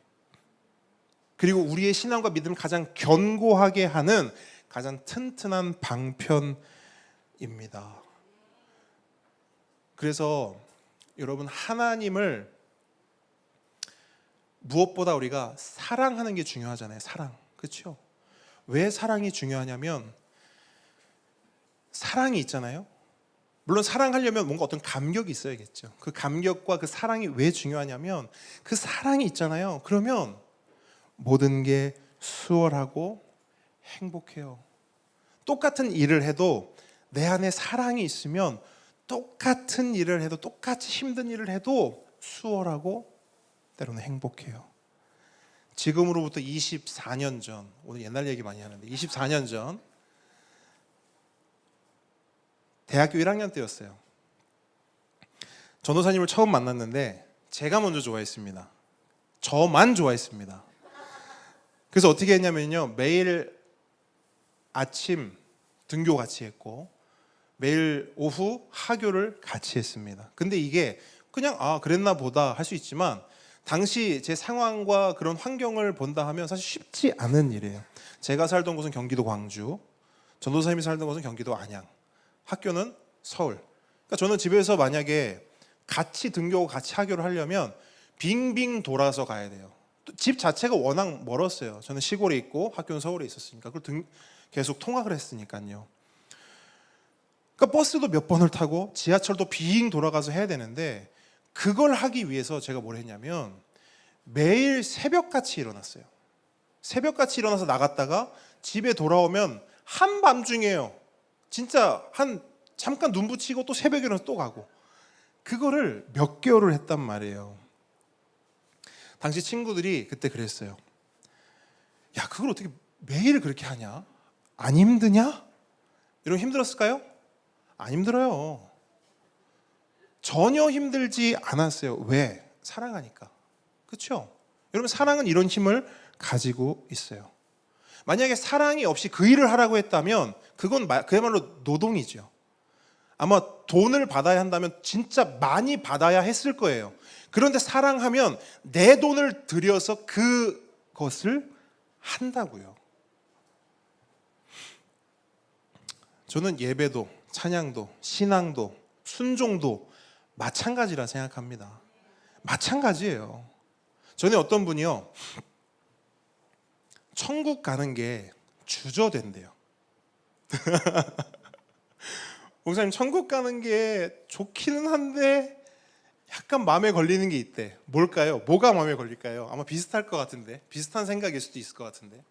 그리고 우리의 신앙과 믿음을 가장 견고하게 하는 가장 튼튼한 방편입니다. 그래서 여러분, 하나님을 무엇보다 우리가 사랑하는 게 중요하잖아요. 사랑, 그렇죠? 왜 사랑이 중요하냐면, 사랑이 있잖아요. 물론 사랑하려면 뭔가 어떤 감격이 있어야겠죠. 그 감격과 그 사랑이 왜 중요하냐면, 그 사랑이 있잖아요. 그러면 모든 게 수월하고 행복해요. 똑같은 일을 해도 내 안에 사랑이 있으면 똑같은 일을 해도, 똑같이 힘든 일을 해도 수월하고 때로는 행복해요. 지금으로부터 24년 전, 오늘 옛날 얘기 많이 하는데 24년 전 대학교 1학년 때였어요. 전도사님을 처음 만났는데 제가 먼저 좋아했습니다. 저만 좋아했습니다. 그래서 어떻게 했냐면요, 매일 아침 등교 같이 했고 매일 오후 하교를 같이 했습니다. 근데 이게 그냥 그랬나 보다 할 수 있지만 당시 제 상황과 그런 환경을 본다 하면 사실 쉽지 않은 일이에요. 제가 살던 곳은 경기도 광주, 전도사님이 살던 곳은 경기도 안양, 학교는 서울. 그러니까 저는 집에서 만약에 같이 등교하고 같이 하교를 하려면 빙빙 돌아서 가야 돼요. 또 집 자체가 워낙 멀었어요. 저는 시골에 있고 학교는 서울에 있었으니까 그걸 계속 통학을 했으니까요. 그러니까 버스도 몇 번을 타고 지하철도 빙 돌아가서 해야 되는데 그걸 하기 위해서 제가 뭘 했냐면 매일 새벽같이 일어났어요. 새벽같이 일어나서 나갔다가 집에 돌아오면 한밤중이에요. 진짜 잠깐 눈 붙이고 또 새벽에 일어나서 또 가고, 그거를 몇 개월을 했단 말이에요. 당시 친구들이 그때 그랬어요. 야, 그걸 어떻게 매일 그렇게 하냐? 안 힘드냐? 여러분 힘들었을까요? 안 힘들어요. 전혀 힘들지 않았어요. 왜? 사랑하니까. 그렇죠? 여러분 사랑은 이런 힘을 가지고 있어요. 만약에 사랑이 없이 그 일을 하라고 했다면 그건 그야말로 노동이죠. 아마 돈을 받아야 한다면 진짜 많이 받아야 했을 거예요. 그런데 사랑하면 내 돈을 들여서 그것을 한다고요. 저는 예배도, 찬양도, 신앙도, 순종도 마찬가지라 생각합니다. 마찬가지예요. 전에 어떤 분이요, 천국 가는 게 주저된대요. 목사님, 천국 가는 게 좋기는 한데 약간 마음에 걸리는 게 있대. 뭘까요? 뭐가 마음에 걸릴까요? 아마 비슷할 것 같은데, 비슷한 생각일 수도 있을 것 같은데.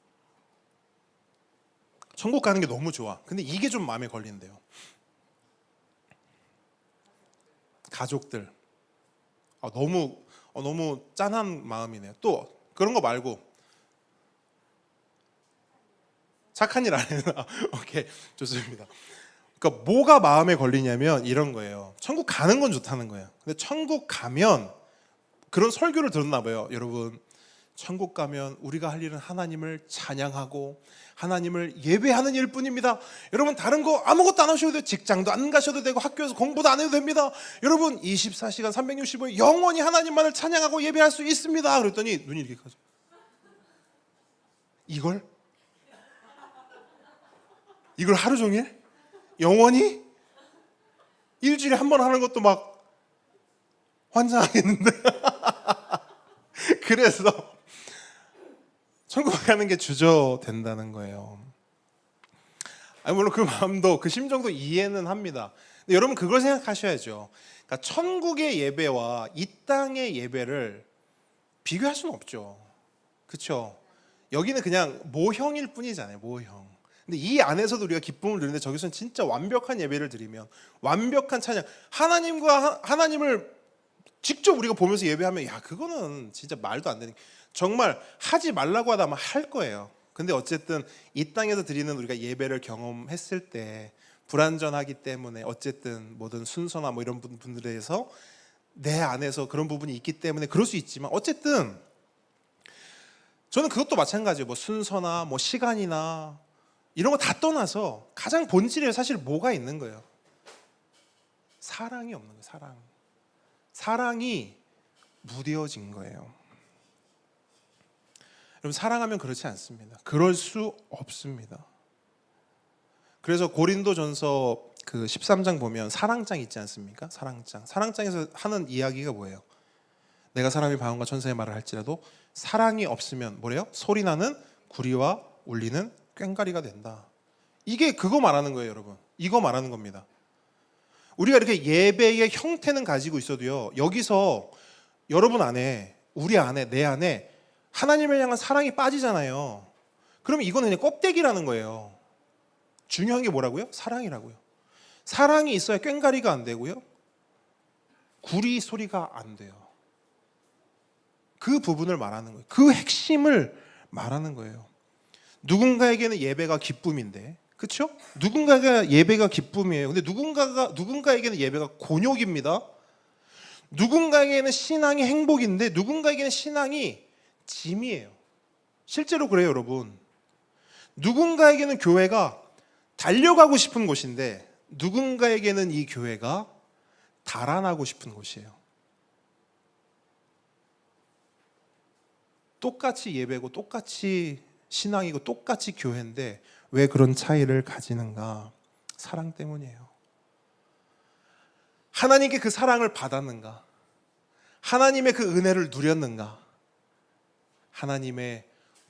천국 가는 게 너무 좋아. 근데 이게 좀 마음에 걸린대요. 가족들. 너무 짠한 마음이네요. 또 그런 거 말고 착한 일 안 해나? 오케이, 좋습니다. 그러니까 뭐가 마음에 걸리냐면 이런 거예요. 천국 가는 건 좋다는 거예요. 근데 천국 가면 그런 설교를 들었나 봐요. 여러분, 천국 가면 우리가 할 일은 하나님을 찬양하고 하나님을 예배하는 일뿐입니다. 여러분 다른 거 아무것도 안 하셔도 돼요. 직장도 안 가셔도 되고 학교에서 공부도 안 해도 됩니다. 여러분 24시간 365일 영원히 하나님만을 찬양하고 예배할 수 있습니다. 그랬더니 눈이 이렇게 가죠. 이걸 하루 종일? 영원히? 일주일에 한 번 하는 것도 막 환장하겠는데. 그래서 천국 가는 게 주저된다는 거예요. 물론 그 마음도, 그 심정도 이해는 합니다. 근데 여러분 그걸 생각하셔야죠. 그러니까 천국의 예배와 이 땅의 예배를 비교할 수는 없죠. 그렇죠? 여기는 그냥 모형일 뿐이잖아요. 모형. 근데 이 안에서도 우리가 기쁨을 누리는데 저기서는 진짜 완벽한 예배를 드리면, 완벽한 찬양, 하나님을 직접 우리가 보면서 예배하면, 야, 그거는 진짜 말도 안 되는, 정말 하지 말라고 하다 할 거예요. 근데 어쨌든 이 땅에서 드리는 우리가 예배를 경험했을 때 불완전하기 때문에, 어쨌든 뭐든 순서나 뭐 이런 분들에 대해서 내 안에서 그런 부분이 있기 때문에 그럴 수 있지만, 어쨌든 저는 그것도 마찬가지예요. 뭐 순서나 뭐 시간이나 이런 거 다 떠나서 가장 본질에 사실 뭐가 있는 거예요? 사랑이 없는 거예요. 사랑이 무뎌진 거예요. 여러분 사랑하면 그렇지 않습니다. 그럴 수 없습니다. 그래서 고린도전서 그 13장 보면 사랑장 있지 않습니까? 사랑장에서 하는 이야기가 뭐예요? 내가 사람이 바운과 천사의 말을 할지라도 사랑이 없으면 뭐래요? 소리나는 구리와 울리는 꽹과리가 된다. 이게 그거 말하는 거예요, 여러분. 이거 말하는 겁니다. 우리가 이렇게 예배의 형태는 가지고 있어도요, 여기서 여러분 안에, 우리 안에, 내 안에 하나님을 향한 사랑이 빠지잖아요. 그럼 이거는 그냥 껍데기라는 거예요. 중요한 게 뭐라고요? 사랑이라고요. 사랑이 있어야 꽹과리가 안 되고요, 구리 소리가 안 돼요. 그 부분을 말하는 거예요. 그 핵심을 말하는 거예요. 누군가에게는 예배가 기쁨인데 그렇죠? 누군가가 예배가 기쁨이에요. 근데 누군가에게는 예배가 곤욕입니다. 누군가에게는 신앙이 행복인데 누군가에게는 신앙이 짐이에요. 실제로 그래요, 여러분. 누군가에게는 교회가 달려가고 싶은 곳인데 누군가에게는 이 교회가 달아나고 싶은 곳이에요. 똑같이 예배고 똑같이 신앙이고 똑같이 교회인데 왜 그런 차이를 가지는가? 사랑 때문이에요. 하나님께 그 사랑을 받았는가? 하나님의 그 은혜를 누렸는가? 하나님의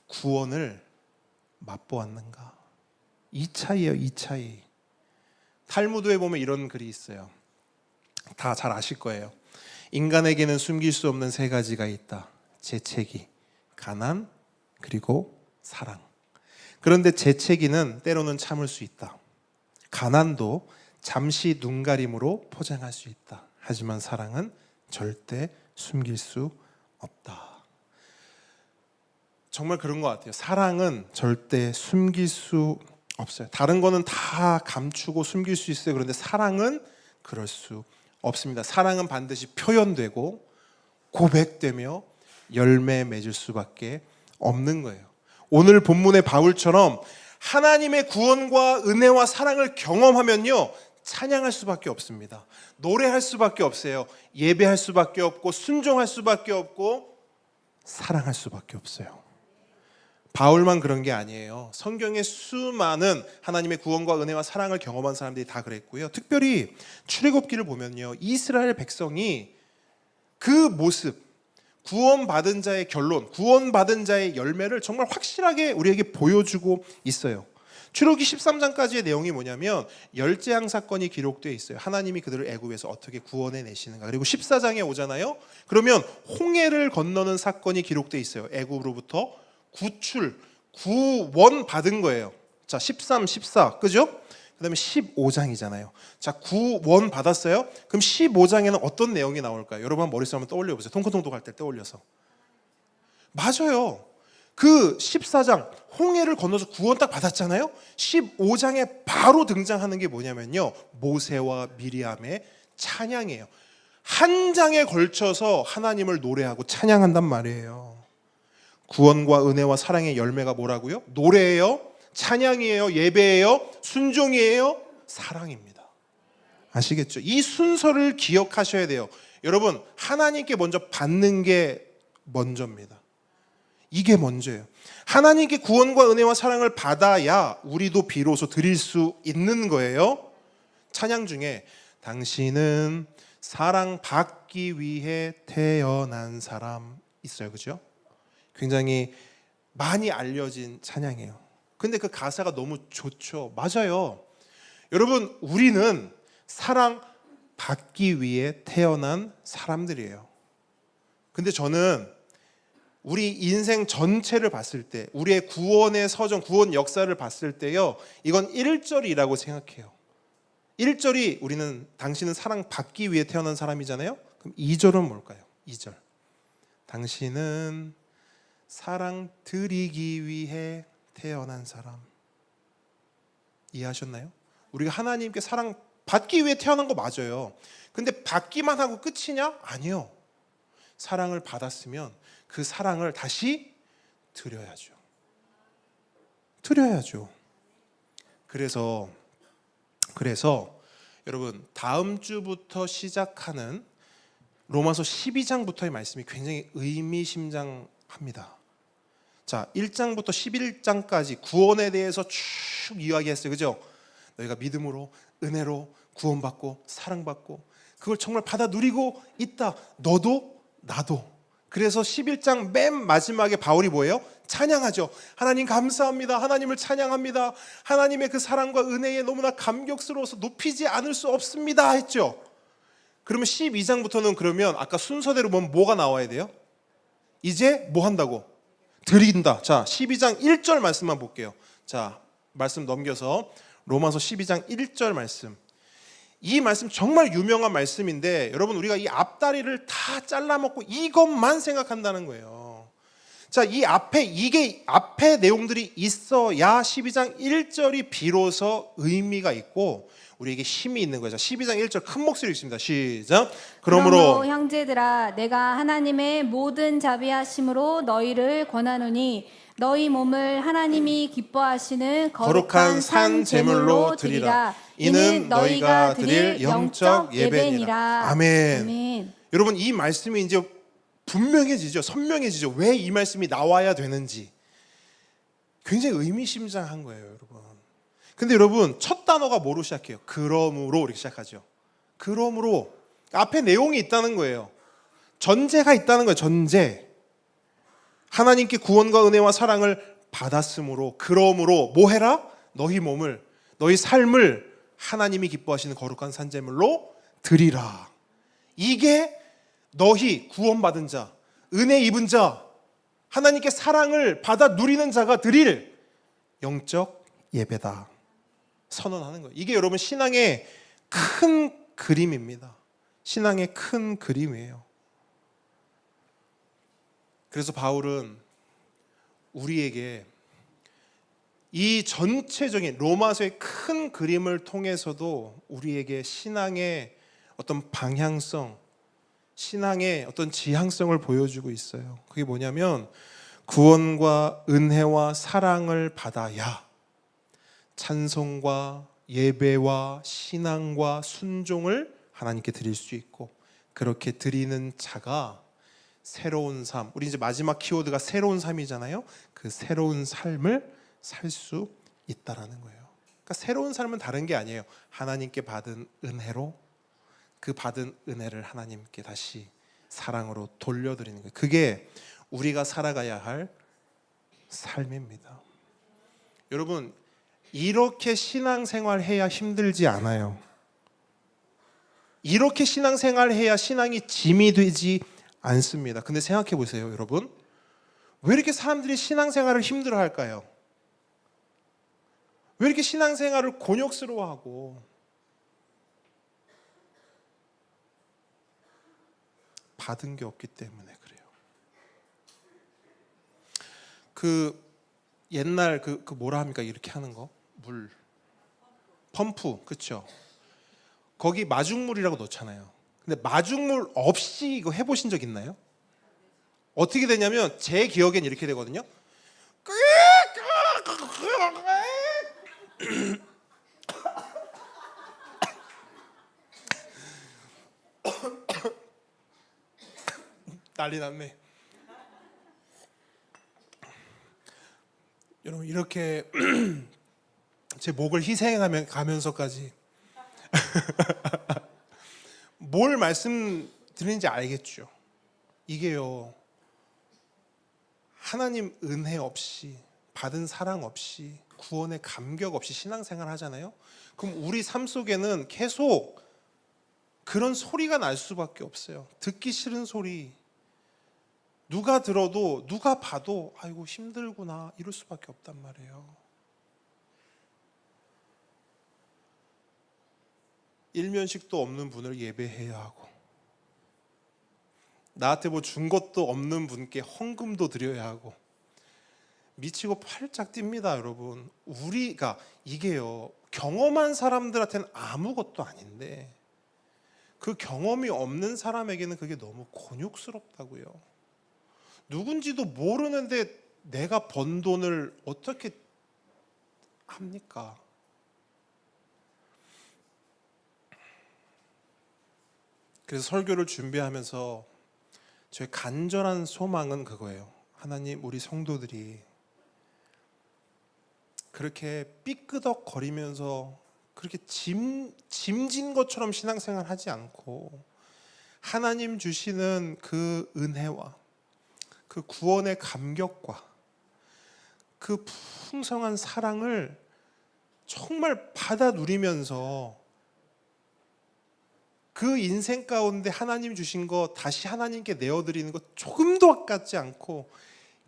구원을 맛보았는가? 이 차이예요, 이 차이. 탈무드에 보면 이런 글이 있어요. 다 잘 아실 거예요. 인간에게는 숨길 수 없는 세 가지가 있다. 재채기, 가난, 그리고 사랑. 그런데 재채기는 때로는 참을 수 있다. 가난도 잠시 눈가림으로 포장할 수 있다. 하지만 사랑은 절대 숨길 수 없다. 정말 그런 것 같아요. 사랑은 절대 숨길 수 없어요. 다른 거는 다 감추고 숨길 수 있어요. 그런데 사랑은 그럴 수 없습니다. 사랑은 반드시 표현되고 고백되며 열매 맺을 수밖에 없는 거예요. 오늘 본문의 바울처럼 하나님의 구원과 은혜와 사랑을 경험하면요, 찬양할 수밖에 없습니다. 노래할 수밖에 없어요. 예배할 수밖에 없고 순종할 수밖에 없고 사랑할 수밖에 없어요. 바울만 그런 게 아니에요. 성경의 수많은 하나님의 구원과 은혜와 사랑을 경험한 사람들이 다 그랬고요. 특별히 출애굽기를 보면요, 이스라엘 백성이 그 모습, 구원받은 자의 결론, 구원받은 자의 열매를 정말 확실하게 우리에게 보여주고 있어요. 출애굽기 13장까지의 내용이 뭐냐면 열재앙 사건이 기록되어 있어요. 하나님이 그들을 애굽에서 어떻게 구원해 내시는가. 그리고 14장에 오잖아요. 그러면 홍해를 건너는 사건이 기록되어 있어요. 애굽으로부터 구원 받은 거예요. 자, 13, 14, 그죠? 그 다음에 15장이잖아요. 자, 구원 받았어요? 그럼 15장에는 어떤 내용이 나올까요? 여러분 한번 머릿속에 한번 떠올려 보세요. 통크통독 할 때 떠올려서. 맞아요. 그 14장 홍해를 건너서 구원 딱 받았잖아요. 15장에 바로 등장하는 게 뭐냐면요, 모세와 미리암의 찬양이에요. 한 장에 걸쳐서 하나님을 노래하고 찬양한단 말이에요. 구원과 은혜와 사랑의 열매가 뭐라고요? 노래예요? 찬양이에요? 예배예요? 순종이에요? 사랑입니다. 아시겠죠? 이 순서를 기억하셔야 돼요. 여러분, 하나님께 먼저 받는 게 먼저입니다. 이게 먼저예요. 하나님께 구원과 은혜와 사랑을 받아야 우리도 비로소 드릴 수 있는 거예요. 찬양 중에 당신은 사랑받기 위해 태어난 사람 있어요. 그죠? 굉장히 많이 알려진 찬양이에요. 근데 그 가사가 너무 좋죠. 맞아요. 여러분, 우리는 사랑받기 위해 태어난 사람들이에요. 근데 저는 우리 인생 전체를 봤을 때, 우리의 구원의 서정, 구원 역사를 봤을 때요, 이건 1절이라고 생각해요. 1절이 우리는 당신은 사랑받기 위해 태어난 사람이잖아요. 그럼 2절은 뭘까요? 2절. 당신은 사랑 드리기 위해 태어난 사람. 이해하셨나요? 우리가 하나님께 사랑 받기 위해 태어난 거 맞아요. 근데 받기만 하고 끝이냐? 아니요. 사랑을 받았으면 그 사랑을 다시 드려야죠. 드려야죠. 그래서 여러분, 다음 주부터 시작하는 로마서 12장부터의 말씀이 굉장히 의미심장합니다. 자, 1장부터 11장까지 구원에 대해서 쭉 이야기했어요. 그죠? 너희가 믿음으로, 은혜로 구원받고 사랑받고 그걸 정말 받아 누리고 있다. 너도 나도. 그래서 11장 맨 마지막에 바울이 뭐예요? 찬양하죠. 하나님 감사합니다. 하나님을 찬양합니다. 하나님의 그 사랑과 은혜에 너무나 감격스러워서 높이지 않을 수 없습니다 했죠. 그러면 12장부터는 그러면 아까 순서대로 보면 뭐가 나와야 돼요? 이제 뭐 한다고? 드린다. 자, 12장 1절 말씀만 볼게요. 자, 말씀 넘겨서 로마서 12장 1절 말씀. 이 말씀 정말 유명한 말씀인데 여러분, 우리가 이 앞다리를 다 잘라먹고 이것만 생각한다는 거예요. 자, 이 앞에 이게 앞에 내용들이 있어야 12장 1절이 비로소 의미가 있고 우리에게 힘이 있는 거죠. 12장 1절 큰 목소리 읽습니다. 시작. 그러므로 형제들아 내가 하나님의 모든 자비하심으로 너희를 권하노니 너희 몸을 하나님이 기뻐하시는 거룩한 산 제물로 드리라. 이는 너희가 드릴 영적 예배니라. 아멘. 아멘. 여러분 이 말씀이 이제 분명해지죠. 선명해지죠. 왜 이 말씀이 나와야 되는지 굉장히 의미심장한 거예요, 여러분. 근데 여러분 첫 단어가 뭐로 시작해요? 그러므로 이렇게 시작하죠. 그러므로 앞에 내용이 있다는 거예요. 전제가 있다는 거예요. 전제. 하나님께 구원과 은혜와 사랑을 받았으므로 그러므로 뭐 해라? 너희 몸을 너희 삶을 하나님이 기뻐하시는 거룩한 산제물로 드리라. 이게 너희 구원받은 자, 은혜 입은 자, 하나님께 사랑을 받아 누리는 자가 드릴 영적 예배다. 선언하는 거예요. 이게 여러분 신앙의 큰 그림입니다. 신앙의 큰 그림이에요. 그래서 바울은 우리에게 이 전체적인 로마서의 큰 그림을 통해서도 우리에게 신앙의 어떤 방향성, 신앙의 어떤 지향성을 보여주고 있어요. 그게 뭐냐면 구원과 은혜와 사랑을 받아야 찬송과 예배와 신앙과 순종을 하나님께 드릴 수 있고 그렇게 드리는 자가 새로운 삶, 우리 이제 마지막 키워드가 새로운 삶이잖아요. 그 새로운 삶을 살 수 있다라는 거예요. 그러니까 새로운 삶은 다른 게 아니에요. 하나님께 받은 은혜로 그 받은 은혜를 하나님께 다시 사랑으로 돌려드리는 거예요. 그게 우리가 살아가야 할 삶입니다. 여러분 이렇게 신앙생활 해야 힘들지 않아요. 이렇게 신앙생활 해야 신앙이 짐이 되지 않습니다. 근데 생각해 보세요, 여러분. 왜 이렇게 사람들이 신앙생활을 힘들어 할까요? 왜 이렇게 신앙생활을 곤욕스러워하고 받은 게 없기 때문에 그래요. 그 옛날 그 뭐라 합니까? 이렇게 하는 거? 물 펌프, 그렇죠? 거기 마중물이라고 넣잖아요. 근데 마중물 없이 이거 해보신 적 있나요? 어떻게 되냐면 제 기억엔 이렇게 되거든요. 난리 났네. 여러분 이렇게 제 목을 희생하면서까지 뭘 말씀드리는지 알겠죠? 이게요, 하나님 은혜 없이 받은 사랑 없이 구원의 감격 없이 신앙생활 하잖아요. 그럼 우리 삶 속에는 계속 그런 소리가 날 수밖에 없어요. 듣기 싫은 소리, 누가 들어도 누가 봐도 아이고 힘들구나 이럴 수밖에 없단 말이에요. 일면식도 없는 분을 예배해야 하고 나한테 뭐 준 것도 없는 분께 헌금도 드려야 하고 미치고 팔짝 뜁니다, 여러분. 우리가 이게요, 경험한 사람들한테는 아무것도 아닌데 그 경험이 없는 사람에게는 그게 너무 곤욕스럽다고요. 누군지도 모르는데 내가 번 돈을 어떻게 합니까? 그래서 설교를 준비하면서 저의 간절한 소망은 그거예요. 하나님, 우리 성도들이 그렇게 삐끄덕거리면서 그렇게 짐진 것처럼 신앙생활 하지 않고 하나님 주시는 그 은혜와 그 구원의 감격과 그 풍성한 사랑을 정말 받아 누리면서 그 인생 가운데 하나님 주신 거 다시 하나님께 내어드리는 거 조금도 아깝지 않고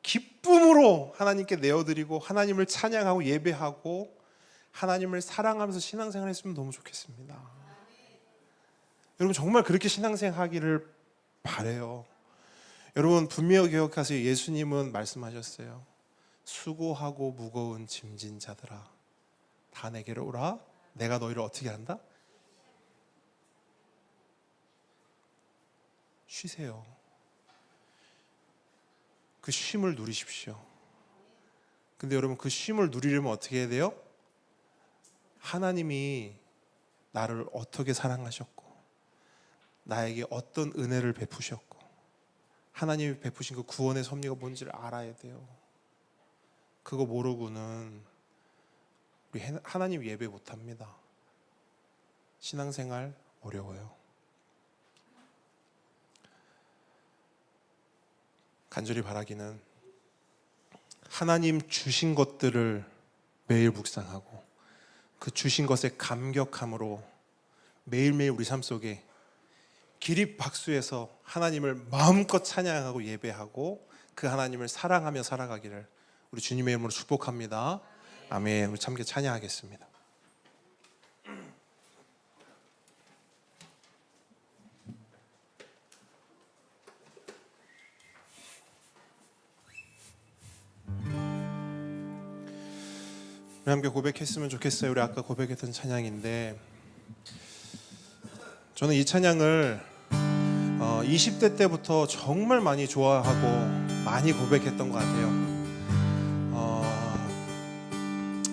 기쁨으로 하나님께 내어드리고 하나님을 찬양하고 예배하고 하나님을 사랑하면서 신앙생활 했으면 너무 좋겠습니다. 여러분 정말 그렇게 신앙생활 하기를 바래요. 여러분 분명히 기억하세요. 예수님은 말씀하셨어요. 수고하고 무거운 짐진 자들아, 다 내게로 오라. 내가 너희를 어떻게 한다? 쉬세요. 그 쉼을 누리십시오. 근데 여러분 그 쉼을 누리려면 어떻게 해야 돼요? 하나님이 나를 어떻게 사랑하셨고 나에게 어떤 은혜를 베푸셨고 하나님이 베푸신 그 구원의 섭리가 뭔지를 알아야 돼요. 그거 모르고는 우리 하나님 예배 못합니다. 신앙생활 어려워요. 간절히 바라기는 하나님 주신 것들을 매일 묵상하고 그 주신 것에 감격함으로 매일매일 우리 삶 속에 기립박수해서 하나님을 마음껏 찬양하고 예배하고 그 하나님을 사랑하며 살아가기를 우리 주님의 이름으로 축복합니다. 아멘. 우리 함께 찬양하겠습니다. 우리 함께 고백했으면 좋겠어요. 우리 아까 고백했던 찬양인데 저는 이 찬양을 20대 때부터 정말 많이 좋아하고 많이 고백했던 것 같아요.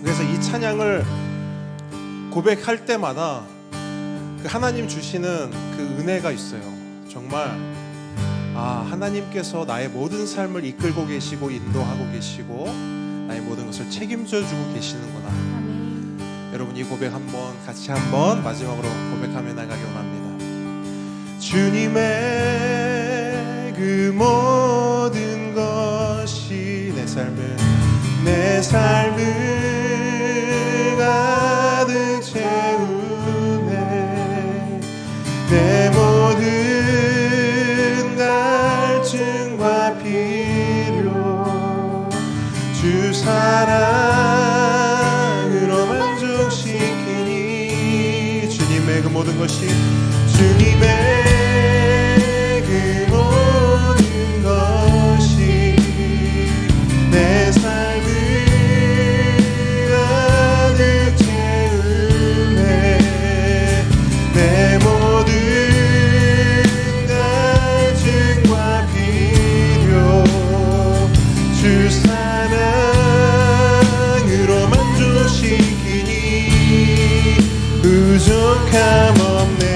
그래서 이 찬양을 고백할 때마다 그 하나님 주시는 그 은혜가 있어요. 정말 하나님께서 나의 모든 삶을 이끌고 계시고 인도하고 계시고 나의 모든 것을 책임져 주고 계시는구나. 아멘. 여러분 이 고백 한번 같이 한번 마지막으로 고백하며 나가기 원합니다. 주님의 그 모든 것이 내 삶을 가득 채우네. 내 모든 갈증과 필요 주 사랑으로 만족시키니. 주님의 그 모든 것이 주님의 그 모든 것이 내 삶을 가득 채우네. 내 모든 갈증과 필요 주 사랑으로 만족시키니 부족함 없네.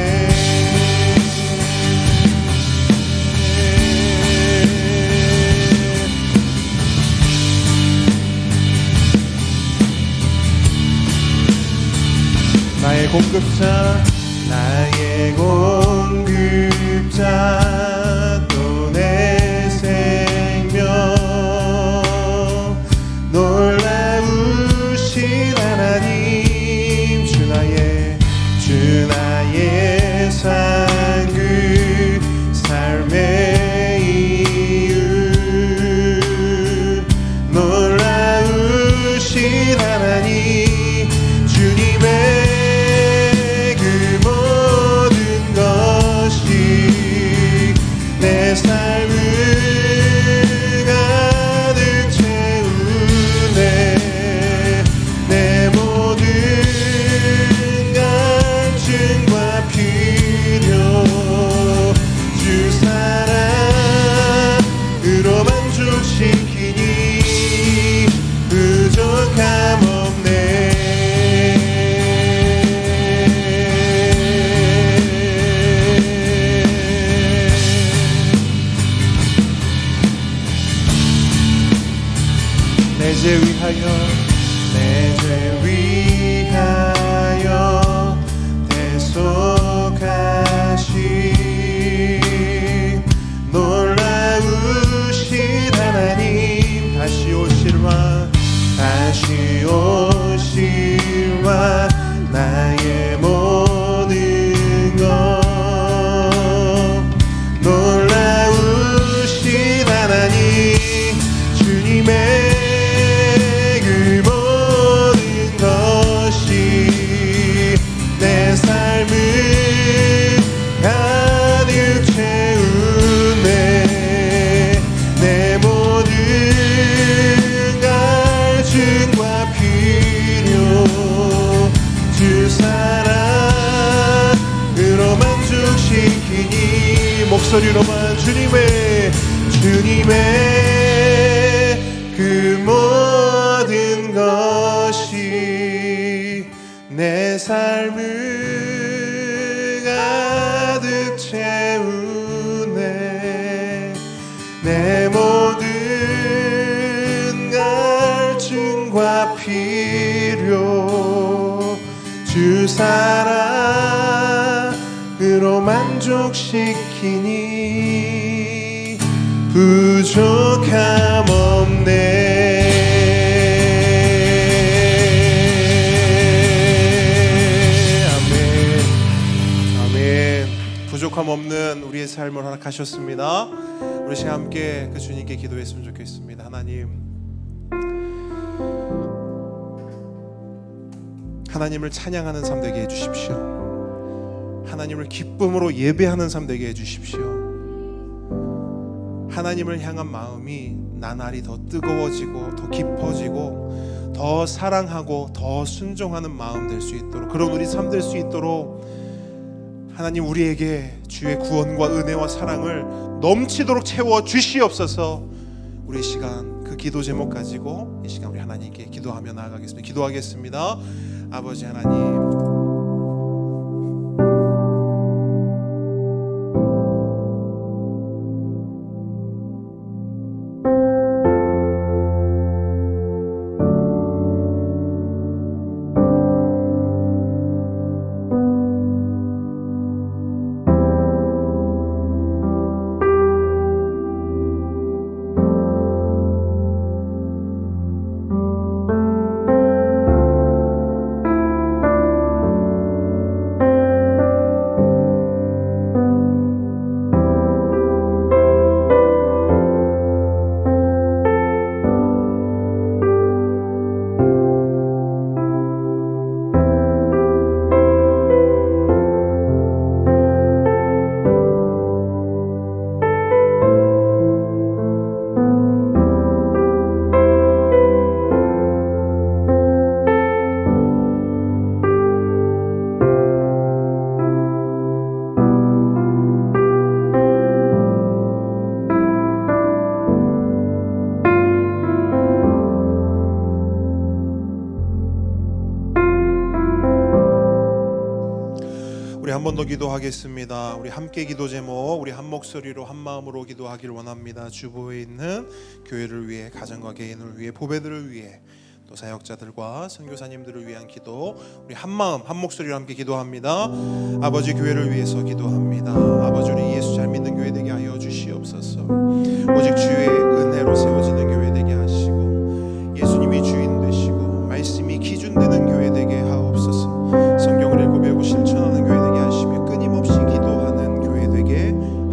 나의 공급자, 나의 공급자, 또 내 생명, 놀라우신 하나님, 주 나의 산 그 삶의 이유, 놀라우신 하나님, 주님의 목소리로만 주님의 그 모든 것이 내 삶을 가득 채우네. 내 모든 갈증과 필요 주 사랑으로 만족시키니 부족함 없네. 부족함 없는 우리의 삶을 허락하셨습니다. 우리 시간 함께 그 주님께 기도했으면 좋겠습니다. 하나님을 찬양하는 삶 되게 해주십시오. 하나님을 기쁨으로 예배하는 삶 되게 해주십시오. 하나님을 향한 마음이 나날이 더 뜨거워지고 더 깊어지고 더 사랑하고 더 순종하는 마음 될 수 있도록, 그런 우리 삶 될 수 있도록 하나님 우리에게 주의 구원과 은혜와 사랑을 넘치도록 채워 주시옵소서. 우리 시간 그 기도 제목 가지고 이 시간 우리 하나님께 기도하며 나아가겠습니다. 기도하겠습니다. 아버지 하나님, 한 번 더 기도하겠습니다. 우리 함께 기도 제목, 우리 한 목소리로 한 마음으로 기도하기를 원합니다. 주보에 있는 교회를 위해, 가정과 개인을 위해, 보배들을 위해, 또 사역자들과 선교사님들을 위한 기도, 우리 한 마음 한 목소리로 함께 기도합니다. 아버지, 교회를 위해서 기도합니다. 아버지, 우리 예수 잘 믿는 교회 되게 하여 주시옵소서. 오직 주의 은혜로 세워지는 교회 되게 하시고, 예수님이 주인 되시고 말씀이 기준 되는 교회 되게 하옵소서. 성경을 읽고 배우고 실천하는 교회 되게 하시며 끊임없이 기도하는 교회 되게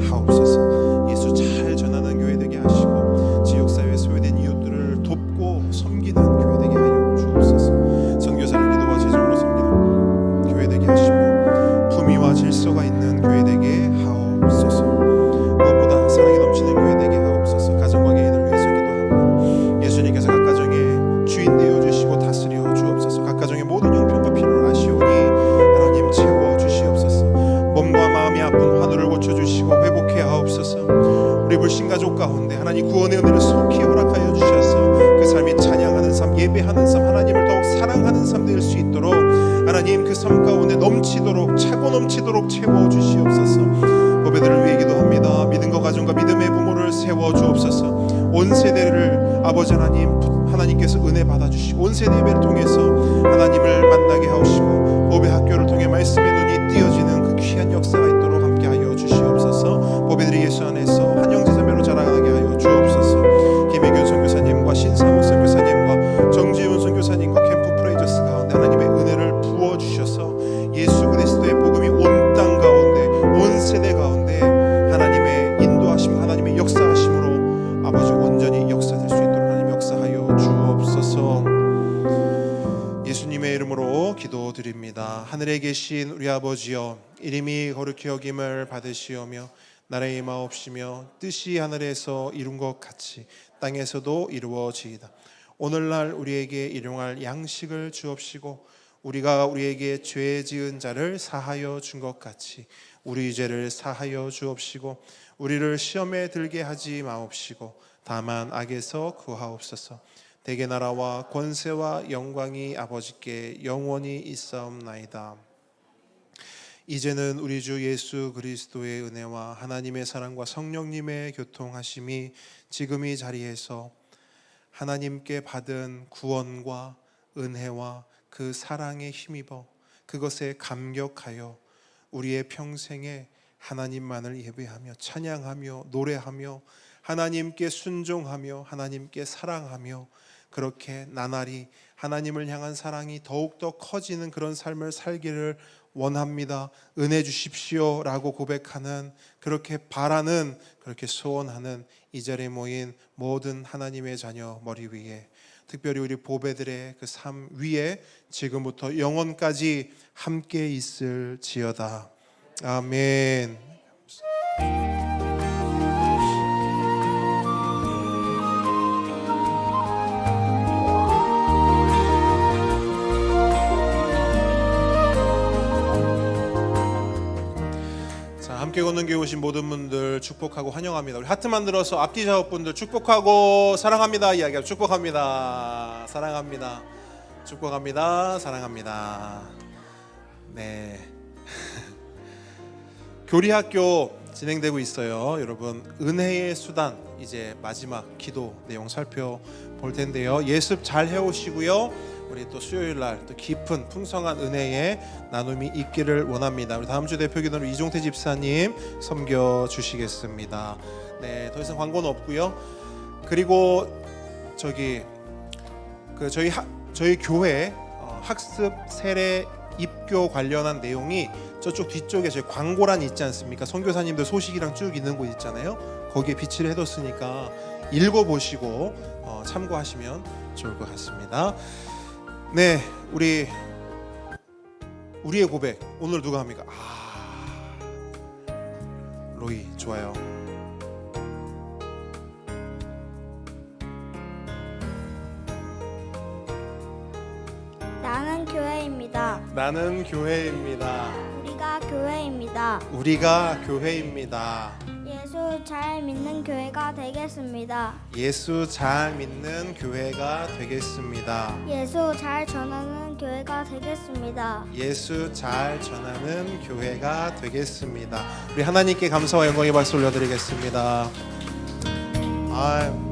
하옵소서. 예수 잘 전하는 교회 되게 하시고, 지역사회에 소외된 이웃들을 돕고 섬기는 교회 되게 하여 주옵소서. 선교사를 기도와 재정으로 섬기는 교회 되게 하시며, 품위와 질서가 있는 교회 되게 하옵소서. 무엇보다 사랑이 넘치는 교회 되게 하옵소서. 가정과 개인을 위해서 기도합니다. 예수님께서 각 가정의 주인 되어 주시고 다스려 주옵소서. 각 가정의 모든 형편과 필요를 아시오니 하나님 채워 주시옵소서. 몸과 마음이 아픈 환우를 고쳐 주시고 회복해 하옵소서. 우리 불신 가족 가운데 하나님 구원의 은혜를 속히 허락하여 주셔서 그 삶이 찬양하는 삶, 예배하는 삶, 하나님을 더욱 사랑하는 삶 될 수 있도록 하나님 그 삶 가운데 넘치도록, 차고 넘치도록 채워 주시옵소서. 보배들을 위해 기도합니다. 믿음과 가정과 믿음의 부모를 세워 주옵소서. 온 세대를 아버지 하나님께서 은혜 받아주시고, 온 세대 예배를 통해서 하나님을 만나게 하시고, 보배 학교를 통해 말씀의 눈이 띄어지는 그 귀한 역사가 있도록 함께하여 주시옵소서. 보배들이 예수 안에서 한 형제자매로 자라나게 하여 주옵소서. 김혜균 선교사님과 신상욱 선교사님과 정지훈 선교사님과 캠프 프레이저스 가운데 하나님의 은혜를 부어주셔서 예수 그리스도의 복음이 온 땅 가운데, 온 세대 가운데 하나님의 인도하심, 하나님의 역사하심으로 아버지 온전히 역사될 수 있도록 하나님 역사하여 주옵소서. 예수님의 이름으로 기도드립니다. 하늘에 계신 우리 아버지여, 이름이 거룩히 여김을 받으시오며 나라의 임하옵시며 뜻이 하늘에서 이룬 것 같이 땅에서도 이루어지이다. 오늘날 우리에게 일용할 양식을 주옵시고, 우리가 우리에게 죄 지은 자를 사하여 준 것 같이 우리 죄를 사하여 주옵시고 우리를 시험에 들게 하지 마옵시고 다만 악에서 구하옵소서. 대개 나라와 권세와 영광이 아버지께 영원히 있사옵나이다. 이제는 우리 주 예수 그리스도의 은혜와 하나님의 사랑과 성령님의 교통하심이 지금 이 자리에서 하나님께 받은 구원과 은혜와 그 사랑에 힘입어 그것에 감격하여 우리의 평생에 하나님만을 예배하며 찬양하며 노래하며 하나님께 순종하며 하나님께 사랑하며 그렇게 나날이 하나님을 향한 사랑이 더욱더 커지는 그런 삶을 살기를 원합니다. 은혜 주십시오 라고 고백하는, 그렇게 바라는, 그렇게 소원하는 이 자리에 모인 모든 하나님의 자녀 머리 위에, 특별히 우리 보배들의 그 삶 위에 지금부터 영원까지 함께 있을지어다. 아멘. 함께 걷는 교회 오신 모든 분들 축복하고 환영합니다. 우리 하트 만들어서 앞뒤 작업분들 축복하고 사랑합니다 이야기하고 축복합니다. 사랑합니다. 축복합니다. 사랑합니다. 네. 교리학교 진행되고 있어요. 여러분, 은혜의 수단 이제 마지막 기도 내용 살펴볼 텐데요. 예습 잘 해오시고요. 우리 또 수요일 날 또 깊은 풍성한 은혜의 나눔이 있기를 원합니다. 우리 다음 주 대표 기도는 이종태 집사님 섬겨 주시겠습니다. 네, 더 이상 광고는 없고요. 그리고 저희 교회 학습 세례 입교 관련한 내용이 저쪽 뒤쪽에 저희 광고란 있지 않습니까? 선교사님들 소식이랑 쭉 있는 곳 있잖아요. 거기에 비치를 해뒀으니까 읽어보시고 참고하시면 좋을 것 같습니다. 네, 우리의 고백 오늘 누가 합니까? 로이 좋아요. 나는 교회입니다. 나는 교회입니다. 우리가 교회입니다. 우리가 교회입니다. 예수 잘 믿는 교회가 되겠습니다. 예수 잘 믿는 교회가 되겠습니다. 예수 잘 전하는 교회가 되겠습니다. 예수 잘 전하는 교회가 되겠습니다. 우리 하나님께 감사와 영광의 박수 올려드리겠습니다. 아유.